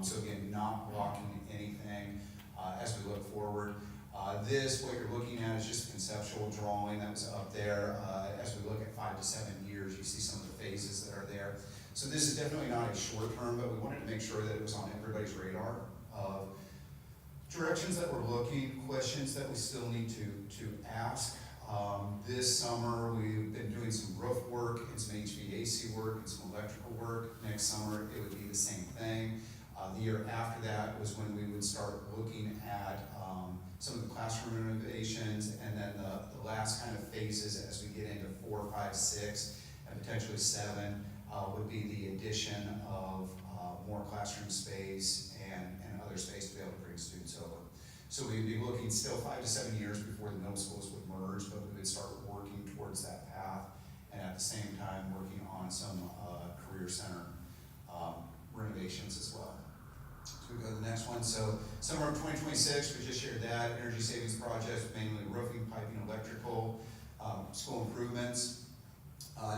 So again, not blocking anything as we look forward. What you're looking at is just a conceptual drawing that was up there. As we look at 5 to 7 years, you see some of the phases that are there. So this is definitely not a short term, but we wanted to make sure that it was on everybody's radar of directions that we're looking, questions that we still need to ask. This summer, we've been doing some roof work and some HVAC work and some electrical work. Next summer, it would be the same thing. The year after that was when we would start looking at some of the classroom renovations, and then the last kind of phases as we get into 4, 5, 6, and potentially 7 would be the addition of more classroom space, and other space to be able to bring students over. So we'd be looking still 5 to 7 years before the middle schools would merge, but we would start working towards that path, and at the same time, working on some career center renovations as well. So we go to the next one. So summer of 2026, we just shared that, energy savings projects, mainly roofing, piping, electrical, school improvements.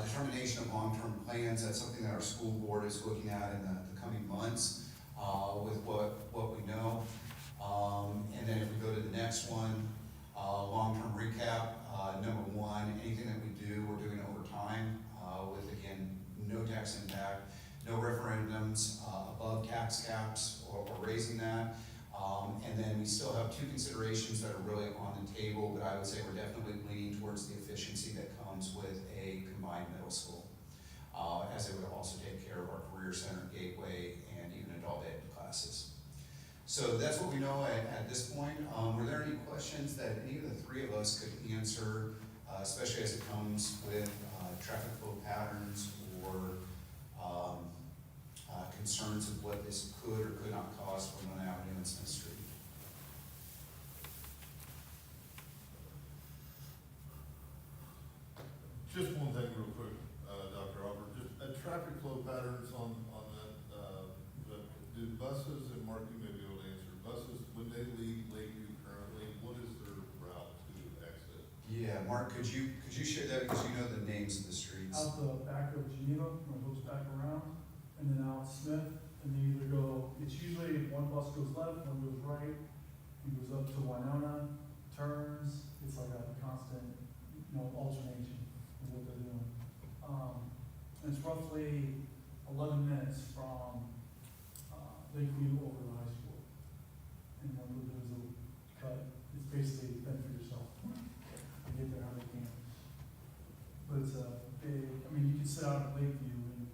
Determination of long-term plans, that's something that our school board is looking at in the coming months with what we know. And then if we go to the next one, long-term recap, number one, anything that we do, we're doing over time with, again, no tax impact, no referendums above tax caps or raising that. And then we still have two considerations that are really on the table, but I would say we're definitely leaning towards the efficiency that comes with a combined middle school, as it would also take care of our career center, gateway, and even adult ed classes. So that's what we know at this point. Were there any questions that any of the three of us could answer, especially as it comes with traffic flow patterns or concerns of what this could or could not cost from one avenue and Smith Street? Just one thing real quick, Dr. Albert, just traffic flow patterns on that, do buses, and Mark, you may be able to answer, buses, when they leave Lakeview currently, what is their route to exit? Yeah, Mark, could you share that because you know the names of the streets? Out the back of Geneva, when it goes back around, and then out Smith, and they either go, it's usually one bus goes left, one goes right, it goes up to Winona, turns, it's like a constant, alternation of what they're doing. And it's roughly 11 minutes from, Lakeview over to high school. And then there's a cut, it's basically fend for yourself, to get there how they can. But it's big, you can sit out at Lakeview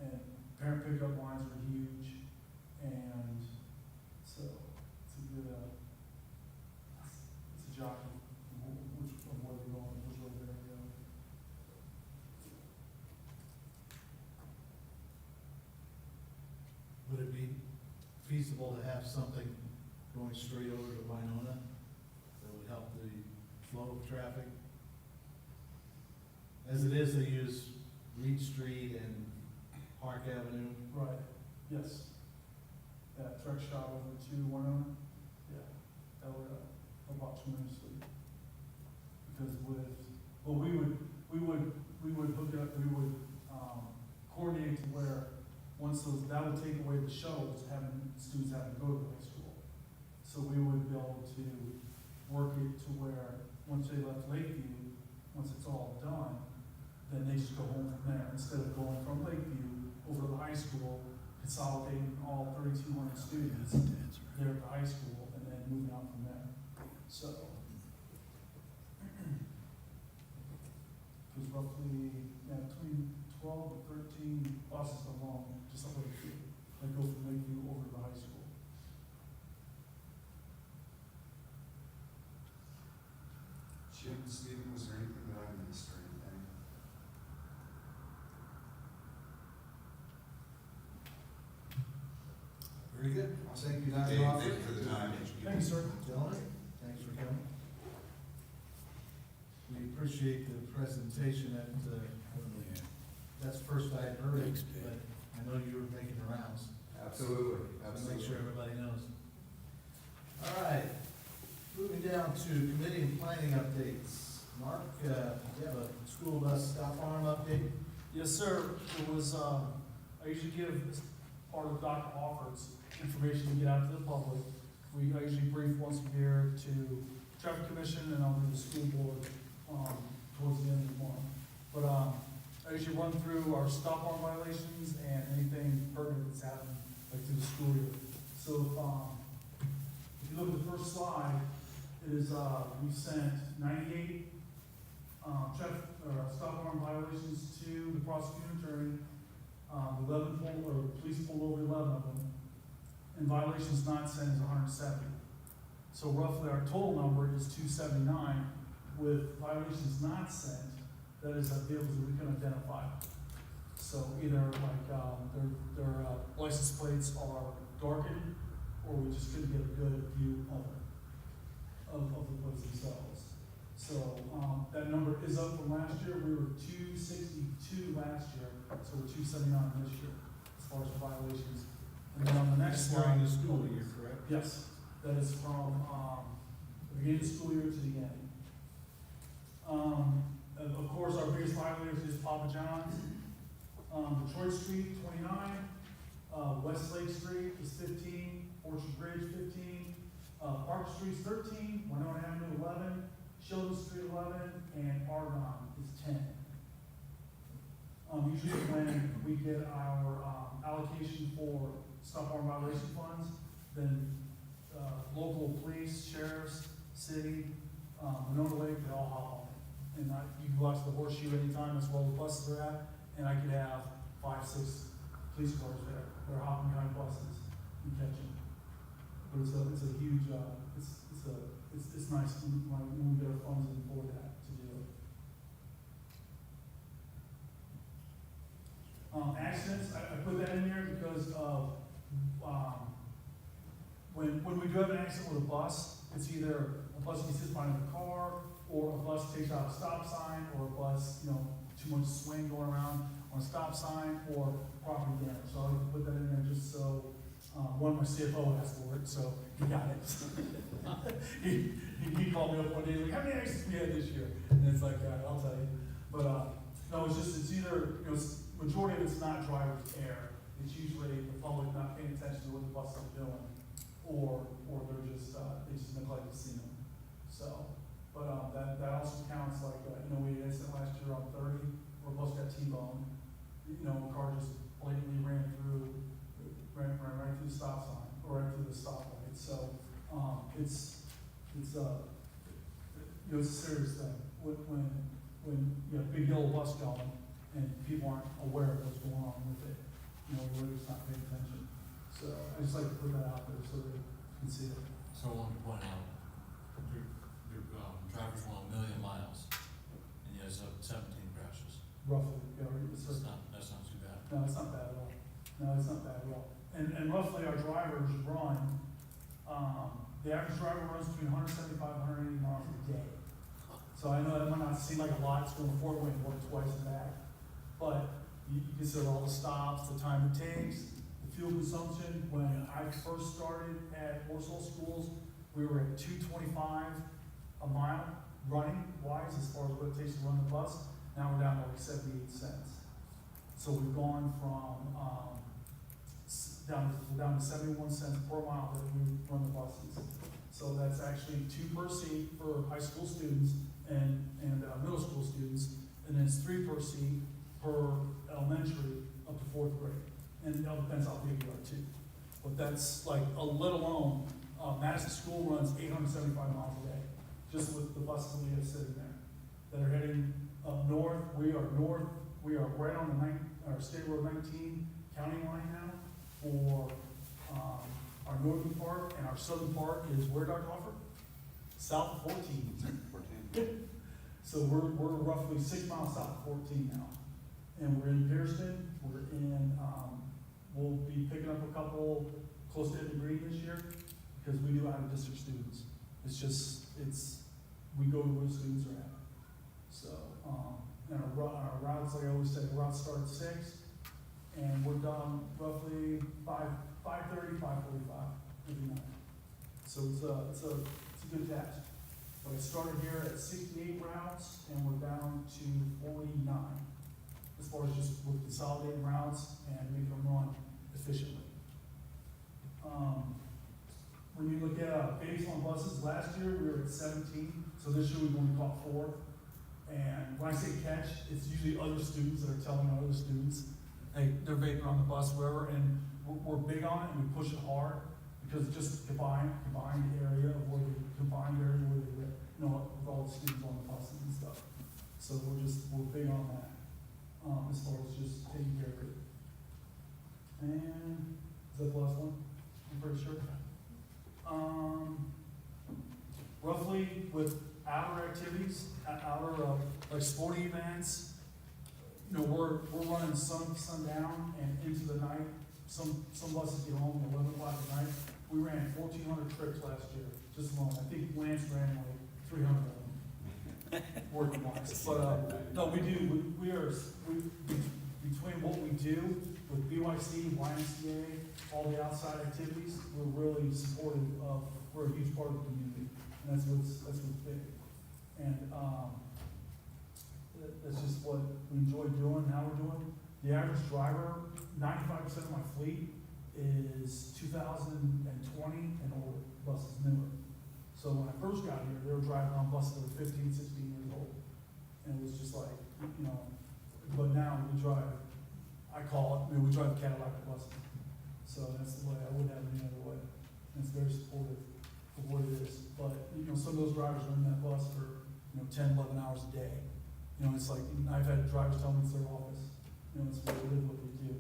and parent pickup lines are huge, and so it's a good, it's a jockey of where they're going, which way they're gonna go. Would it be feasible to have something going straight over to Winona that would help the flow of traffic? As it is, they use Reed Street and Park Avenue. Right, yes. That truck shot over to Winona, yeah, that would, about tremendously. Because we would hook it up, we would, coordinate to where, once that would take away the shuttles, having, students having to go to high school. So we would be able to work it to where, once they left Lakeview, once it's all done, then they just go home from there, instead of going from Lakeview over to the high school, consolidating all 3,200 students there at the high school, and then moving on from there. So, there's roughly, between 12 to 13 buses along, just up Lakeview, that go from Lakeview over to the high school. Jim, Stephen, was there anything that I missed or anything? Very good. Thank you, Dr. Dave, Hoffman. thank you for the time. Thank you, sir. Gentlemen, thanks for coming. We appreciate the presentation that, that's the first I had heard it, Thanks, Dave. but I know you were making the rounds. Absolutely, To make sure everybody knows. All right, moving down to committee and planning updates. Mark, you have a school bus stop arm update? Yes, sir. It was, I usually give, as part of Dr. Offord's information to get out to the public. I usually brief once a year to traffic commission and I'll do the school board, towards the end of the month. But, I usually run through our stop arm violations and anything pertinent that's happened, like through the school year. So, if you look at the first slide, it is, we sent 98 stop arm violations to the prosecuting attorney. 11 police pulled over 11 of them, and violations not sent is 170. So roughly our total number is 279, with violations not sent, that is vehicles that we can identify. So either like, their license plates are darkened, or we just couldn't get a good view of the plates themselves. So, that number is up from last year. We were 262 last year, so we're 279 this year as far as violations. And then on the next slide. During the school year, correct? Yes, that is from, the beginning of the school year to the end. And of course, our biggest violators is Papa John's. Detroit Street, 29, Westlake Street is 15, Orchard Bridge, 15, Park Street's 13, Winona Avenue, 11, Sheldon Street, 11, and Argonne is 10. Usually when we get our, allocation for stop arm violation funds, then, local police, sheriffs, city, Winona Lake, they all hop on it. And you can watch the horseshoe anytime, that's where all the buses are at, and I could have 5, 6 police cars there, that are hopping behind buses and catching. But it's a huge, it's nice when we get our funds in for that to do it. Accidents, I put that in there because of, when we do have an accident with a bus, it's either a bus gets hit by another car, or a bus takes out a stop sign, or a bus, too much swing going around on a stop sign, or property damage. So I like to put that in there just so, one of my CFO asked for it, so he got it. he called me up one day, like, how many accidents we had this year? And it's like, I'll tell you. But, no, it's either, majority of it's not driver's error. It's usually the public not paying attention to what the bus is doing, or they're just, they just neglect to see them. So, but, that also counts like, we had an incident last year on 30, where a bus got T-boned. A car just blatantly ran right through the stop sign, or right through the stoplight. So, it's a serious thing. When you have a big yellow bus going, and people aren't aware of what's going on with it, we're just not paying attention. So, I just like to put that out there so they can see it. So I want to point out, your drivers went 1 million miles, and you had 17 crashes. Roughly, yeah, That's not too bad. no, it's not bad at all. No, it's not bad at all. And roughly our drivers run, the average driver runs between 175 and 180 miles a day. So I know that might not seem like a lot, it's going forward and work twice and back. But you consider all the stops, the time it takes, the fuel consumption. When I first started at Warsaw schools, we were at 225 a mile running wise as far as what it takes to run the bus. Now we're down to like 78 cents. So we've gone from down to 71 cents per mile that we run the buses. So that's actually 2 per seat for high school students and middle school students, and then it's 3 per seat per elementary up to 4th grade. And it all depends how big you are too. But that's like, let alone, Madison School runs 875 miles a day, just with the buses we have sitting there that are heading up north. We are right on our State Road 19 county line now for our northern part, and our southern part is where, Dr. Hoffer? South of 14. So we're roughly 6 miles south of 14 now. And we're in Pearston, we'll be picking up a couple close to Edmond Green this year, because we do out-of-district students. We go to where the students are at. So, and our routes, like I always say, the routes start at 6, and we're done roughly 5:30, 5:45 every night. So it's a good task. But I started here at 68 routes, and we're down to 49, as far as just with consolidating routes and making them run efficiently. When you look at babies on buses, last year we were at 17, so this year we've only caught 4. And when I say catch, it's usually other students that are telling other students, hey, they're vaping on the bus, wherever, and we're big on it, and we push it hard, because it's just combined area where they live, with all the students on the buses and stuff. So we're big on that, as far as just taking care of it. And, is that the last one? I'm pretty sure. Roughly with outer activities, like sporting events, you know, we're running some sundown and into the night. Some buses get home at 11 o'clock at night. We ran 1,400 trips last year, just alone. I think Lance ran like 300 of them, working wise. But, no, we do, between what we do with BYC, YMCA, all the outside activities, we're really supportive of, we're a huge part of the community. And that's what's big. And, that's just what we enjoy doing, how we're doing. The average driver, 95% of my fleet is 2020 and older, buses newer. So when I first got here, they were driving on buses that were 15, 16 years old. And it was just like, you know, but now we drive, I call it, we drive Cadillac buses. So that's the way, I wouldn't have it any other way. And it's very supportive of what it is. But, you know, some of those drivers are in that bus for, 10, 11 hours a day. You know, it's like, I've had drivers tell me it's their office. You know, it's what they live, what they do.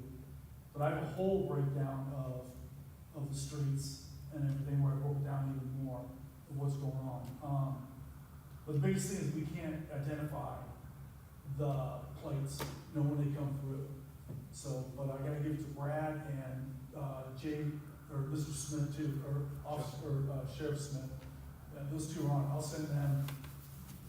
But I have a whole breakdown of the streets and everything where I broke down even more of what's going on. But the biggest thing is we can't identify the plates, when they come through. So, but I gotta give it to Brad and, Jay, or Mr. Smith too, or Officer, or Sheriff Smith. Those two are on. I'll send them,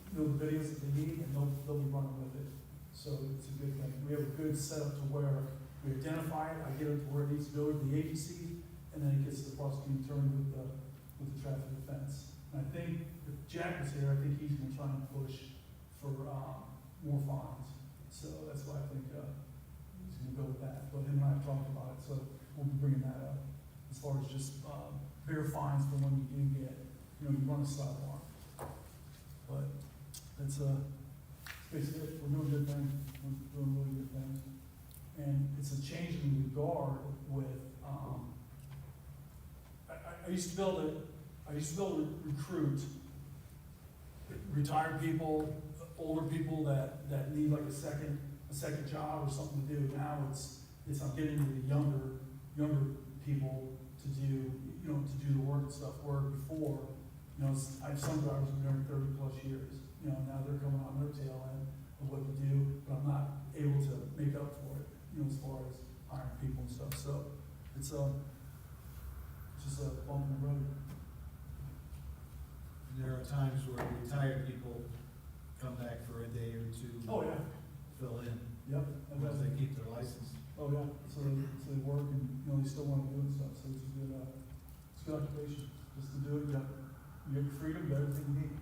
the videos that they need, and they'll be running with it. So it's a good thing. We have a good setup to where we identify it, I get it to where it needs to go to the agency, and then it gets to the prosecuting attorney with the traffic offense. And I think if Jack was here, I think he's gonna try and push for, more fines. So that's why I think, he's gonna go with that. But him and I have talked about it, so we'll be bringing that up. As far as just, bigger fines for when you do get, you run a stop alarm. But that's basically it. We're doing good things. We're doing really good things. And it's a change in regard with, I used to be able to recruit retired people, older people that need like a second job or something to do. Now it's I'm getting into the younger people to do, to do the work and stuff, where before, I have some drivers who've been there 30+ years. Now they're coming on their tail end of what to do, but I'm not able to make up for it, as far as hiring people and stuff. So it's just a bump in the road. There are times where retired people come back for a day or two. Oh, yeah. Fill in, Yep. once they keep their license. Oh, yeah. So they work and, they still want to do it and stuff. So it's a good occupation. Just to do it, you get your freedom, but everything you need.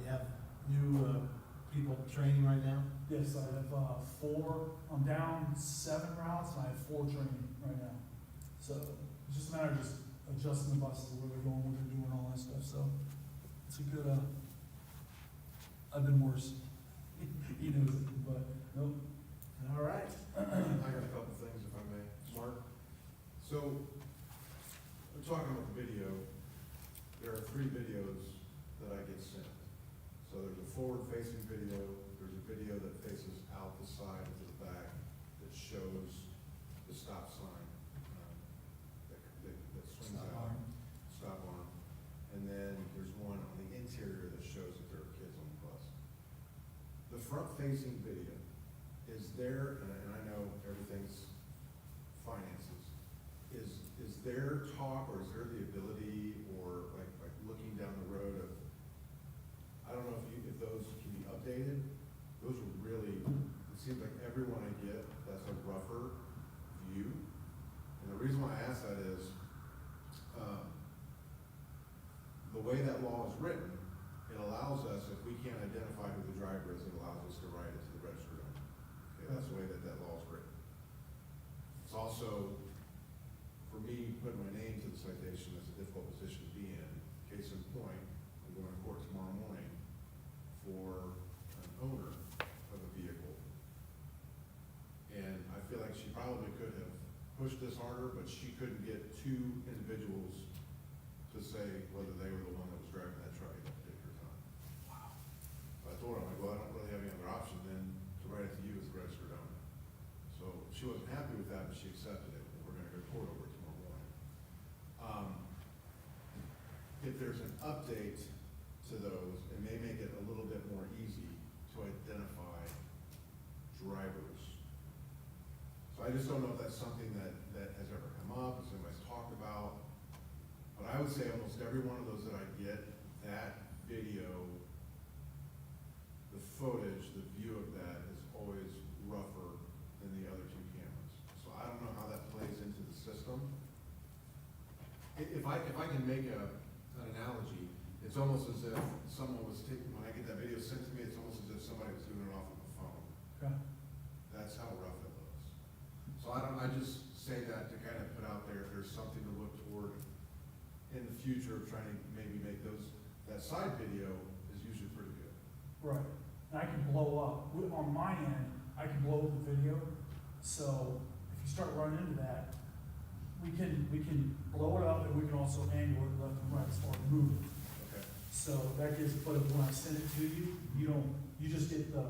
You have new, people training right now? Yes, I have 4, I'm down 7 routes, and I have 4 training right now. So it's just a matter of just adjusting the buses, where they're going, what they're doing, all that stuff. So it's a good, I've been worse. But nope. All right. I got a couple things, if I may. Mark? So, we're talking about the video. There are 3 videos that I get sent. So there's a forward-facing video, there's a video that faces out the side to the back that shows the stop sign, that swings out. Stop arm. And then there's one on the interior that shows that there are kids on the bus. The front-facing video, is there, and I know everything's finances, is there talk, or is there the ability, or like looking down the road of, I don't know if those can be updated? Those are really, it seems like everyone I get, that's a rougher view. And the reason why I ask that is, the way that law is written, it allows us, if we can't identify who the driver is, it allows us to write it to the registered owner. Okay, that's the way that law is written. It's also, for me, putting my name to the citation, that's a difficult position to be in. Case in point, I'm going to court tomorrow morning for an owner of a vehicle. And I feel like she probably could have pushed this harder, but she couldn't get 2 individuals to say whether they were the one that was driving that truck at that particular time. Wow. So I told her, I'm like, well, I don't really have any other option than to write it to you as the registered owner. So she wasn't happy with that, but she accepted it, and we're gonna go to court over it tomorrow morning. If there's an update to those, it may make it a little bit more easy to identify drivers I just don't know if that's something that has ever come up, if somebody's talked about. But I would say almost every one of those that I get, that video, the footage, the view of that is always rougher than the other two cameras. So I don't know how that plays into the system. If I can make an analogy, it's almost as if someone was taking, when I get that video sent to me, it's almost as if somebody was doing it off of a phone. Okay. That's how rough it looks. So I just say that to kind of put out there, if there's something to look toward in the future, of trying to maybe make that side video is usually pretty good. Right, and I can blow up, on my end, I can blow up the video, so if you start running into that, we can blow it up and we can also angle it left and right or move it. Okay. So that gives, but when I send it to you, you just get the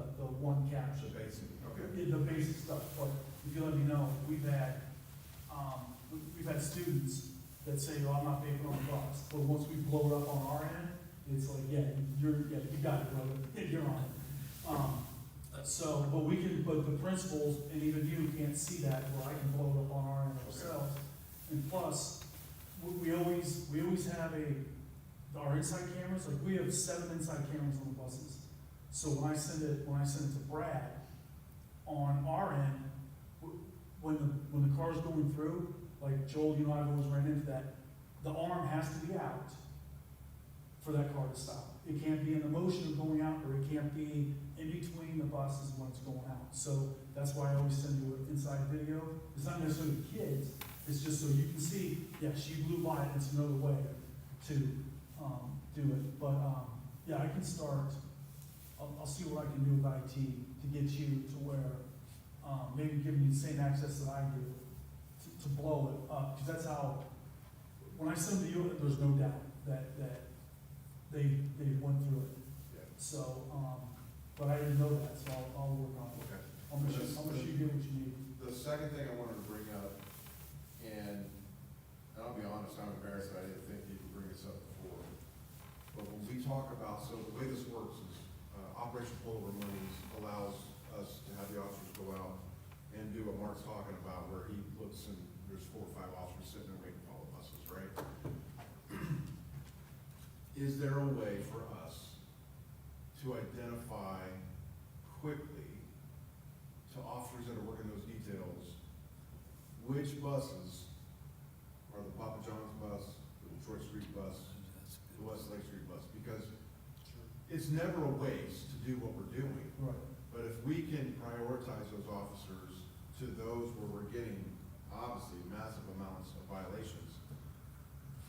one caption. The basic, okay. The basic stuff, but if you let me know, we've had students that say, oh, I'm not paying on the bus, but once we blow it up on our end, it's like, yeah, you got it, brother, you're on it. So, but the principals and even you can't see that, where I can blow it up on our end ourselves. And plus, we always have our inside cameras, like we have 7 inside cameras on the buses. So when I send it to Brad, on our end, when the car's going through, like Joel, you know, I've always ran into that, the arm has to be out for that car to stop. It can't be in the motion of going out, or it can't be in between the buses when it's going out. So that's why I always send you an inside video. It's not necessarily kids, it's just so you can see, yeah, she blew by it, it's another way to do it. But yeah, I can start, I'll see what I can do with IT to get you to where, maybe giving you the same access that I do to blow it up, because that's how, when I send to you, there's no doubt that they went through it. Yeah. So, but I didn't know that, so I'll work on it. Okay. I'll make sure you get what you need. The second thing I wanted to bring up, and I'll be honest, I'm embarrassed that I didn't think you could bring this up before. But when we talk about, so the way this works is, Operation Pullover Monies allows us to have the officers go out and do what Mark's talking about, where he looks and there's 4 or 5 officers sitting there waiting for all the buses, right? Is there a way for us to identify quickly to officers that are working those details, which buses are the Papa John's bus, the Detroit Street bus, the West Lake Street bus? Because it's never a waste to do what we're doing. Right. But if we can prioritize those officers to those where we're getting, obviously, massive amounts of violations,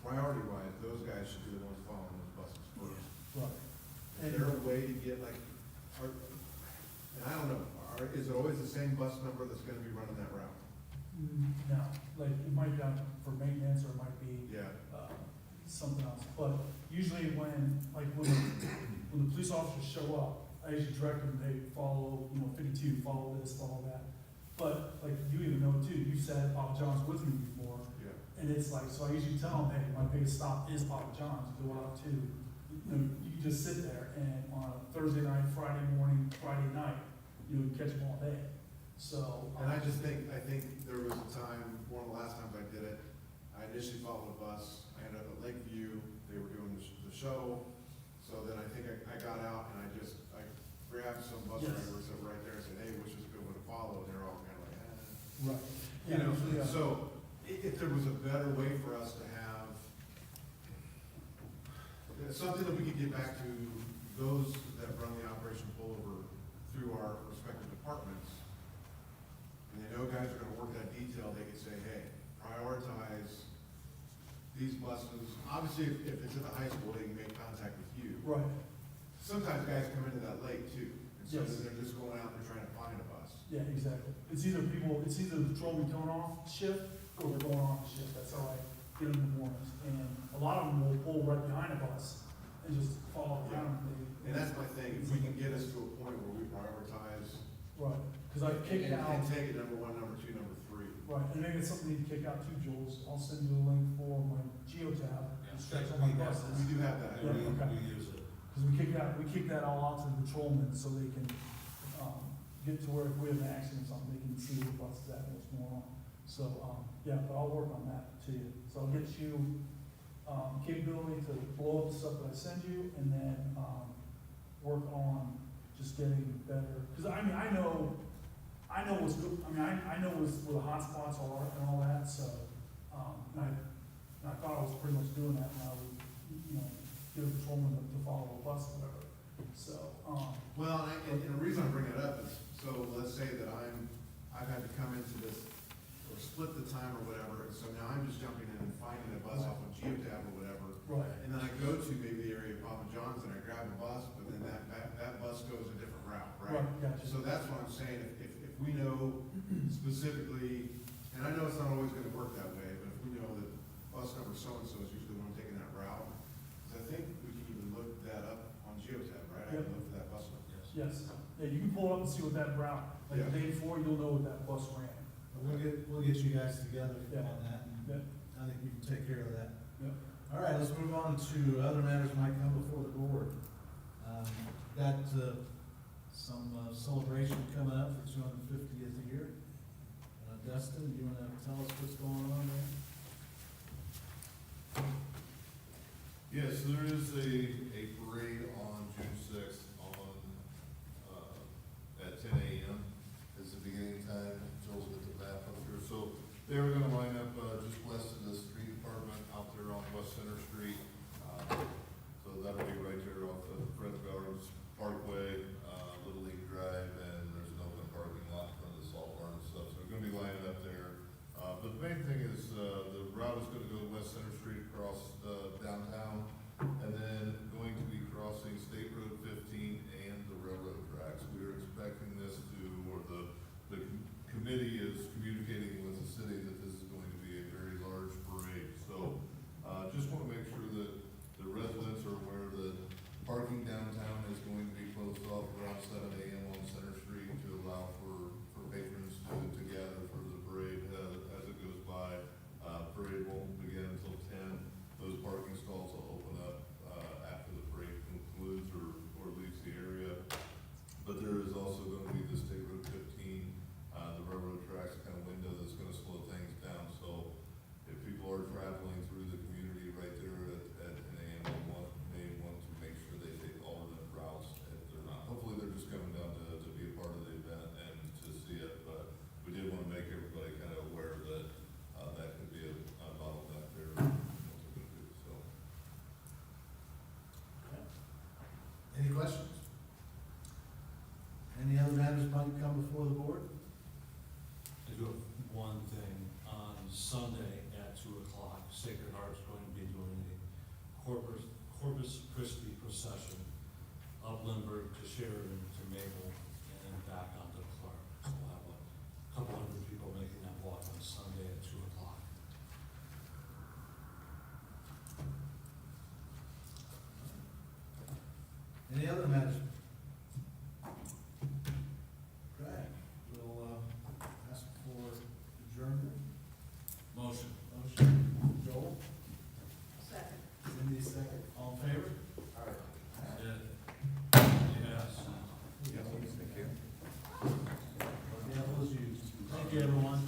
priority-wise, those guys should be the ones following those buses first. Right. Is there a way to get like, and I don't know, is it always the same bus number that's gonna be running that route? No, like, it might be for maintenance, or it might be Yeah. something else. But usually when the police officers show up, I usually direct them, hey, follow, 52, follow this, follow that. But like, you even know too, you said Papa John's with me before, Yeah. and it's like, so I usually tell them, hey, my biggest stop is Papa John's, go out to, you can just sit there, and on a Thursday night, Friday morning, Friday night, you catch them all day. So. And I think there was a time, one of the last times I did it, I initially followed a bus, I ended up at Lakeview, they were doing the shuttle, so then I think I got out and I grabbed some bus Yes. drivers that were right there and said, hey, which is a good one to follow, and they're all kind of like, eh. Right. You know, Yeah. so if there was a better way for us to have something that we could get back to those that run the Operation Pullover through our respective departments, and they know guys are gonna work that detail, they could say, hey, prioritize these buses. Obviously, if it's at the high school, they can make contact with you. Right. Sometimes guys come into that late too, and so Yes. then they're just going out and they're trying to find a bus. Yeah, exactly. It's either the patrolman coming off shift, or they're going off shift. That's how I get them in the mornings. And a lot of them will pull right behind a bus and just follow around. And that's my thing, if we can get us to a point where we prioritize. Right, because I kicked out. And take it number 1, number 2, number 3. Right, and maybe it's something you can kick out too, Jules. I'll send you a link for my geotab. Yeah, Check on my we have buses. We do have that. Yeah, okay. We use it. Because we kick that out to the patrolmen so they can, get to where if we have an accident or something, they can see what bus is at and what's going on. So, yeah, but I'll work on that to you. So I'll get you, capability to blow up the stuff that I send you, and then, work on just getting better. Cause I mean, I know what's good, I mean, I know where the hot spots are and all that, so, and I thought I was pretty much doing that when I was, get a patrolman to follow a bus or whatever, so, Well, and the reason I bring it up is, so let's say that I've had to come into this, or split the time or whatever, and so now I'm just jumping in and finding a bus off of Geotab or whatever. right, And then I go to maybe the area of Papa John's and I grab a bus, but then that bus goes a different route, right? right, gotcha. So that's what I'm saying, if we know specifically, and I know it's not always gonna work that way, but if we know that bus number so-and-so is usually the one taking that route, 'cause I think we can even look that up on Geotab, right? I can look for that bus number. Yes, yeah, you can pull it up and see what that route, like the day before, you'll know what that bus ran. But we'll get you guys together Yeah. on that, and Yeah. I think we can take care of that. Yeah. All right, let's move on to other matters that might come before the board. Got, some celebration coming up for 250th year. Dustin, you wanna tell us what's going on there? Yes, there is a parade on June sixth at 10 a.m. is the beginning time. Joel's got the map up here. So they were gonna line up, just west of the street department out there on West Center Street. So that'll be right there off of Fred Bowers Parkway, Little League Drive, and there's an open parking lot in front of the salt barn and stuff. So we're gonna be lining up there. But the main thing is, the route is gonna go West Center Street across downtown, and then going to be crossing State Road 15 and the railroad tracks. We are expecting this to, or the committee is communicating with the city that this is going to be a very large parade. So, just wanna make sure that the residents are aware that parking downtown is going to be closed off around 7 a.m. on Center Street to allow for patrons to gather for the parade as it goes by. Parade won't begin until 10. Those parking stalls will open up after the parade concludes or leaves the area. But there is also going to be the State Road 15, the railroad tracks kind of window that's going to slow things down. So if people are traveling through the community right there at 10 a.m., they want to make sure they take alternate routes if they're not. Hopefully they're just coming down to be a part of the event and to see it. But we did want to make everybody kind of aware that that could be a bottleneck there. What they're going to do. So. Any questions? Any other matters might come before the board? I do have one thing. On Sunday at 2:00, Sacred Heart's going to be doing a Corpus Christi procession up Lindbergh to Sheridan to Maple and then back onto Clark. So we'll have a couple hundred people making that walk on Sunday at 2:00. Any other matters? Right, we'll, ask for adjournment. Motion. Motion, Joel, Second. Cindy, second, all in favor? Yes. Yeah, those used. Thank you, everyone.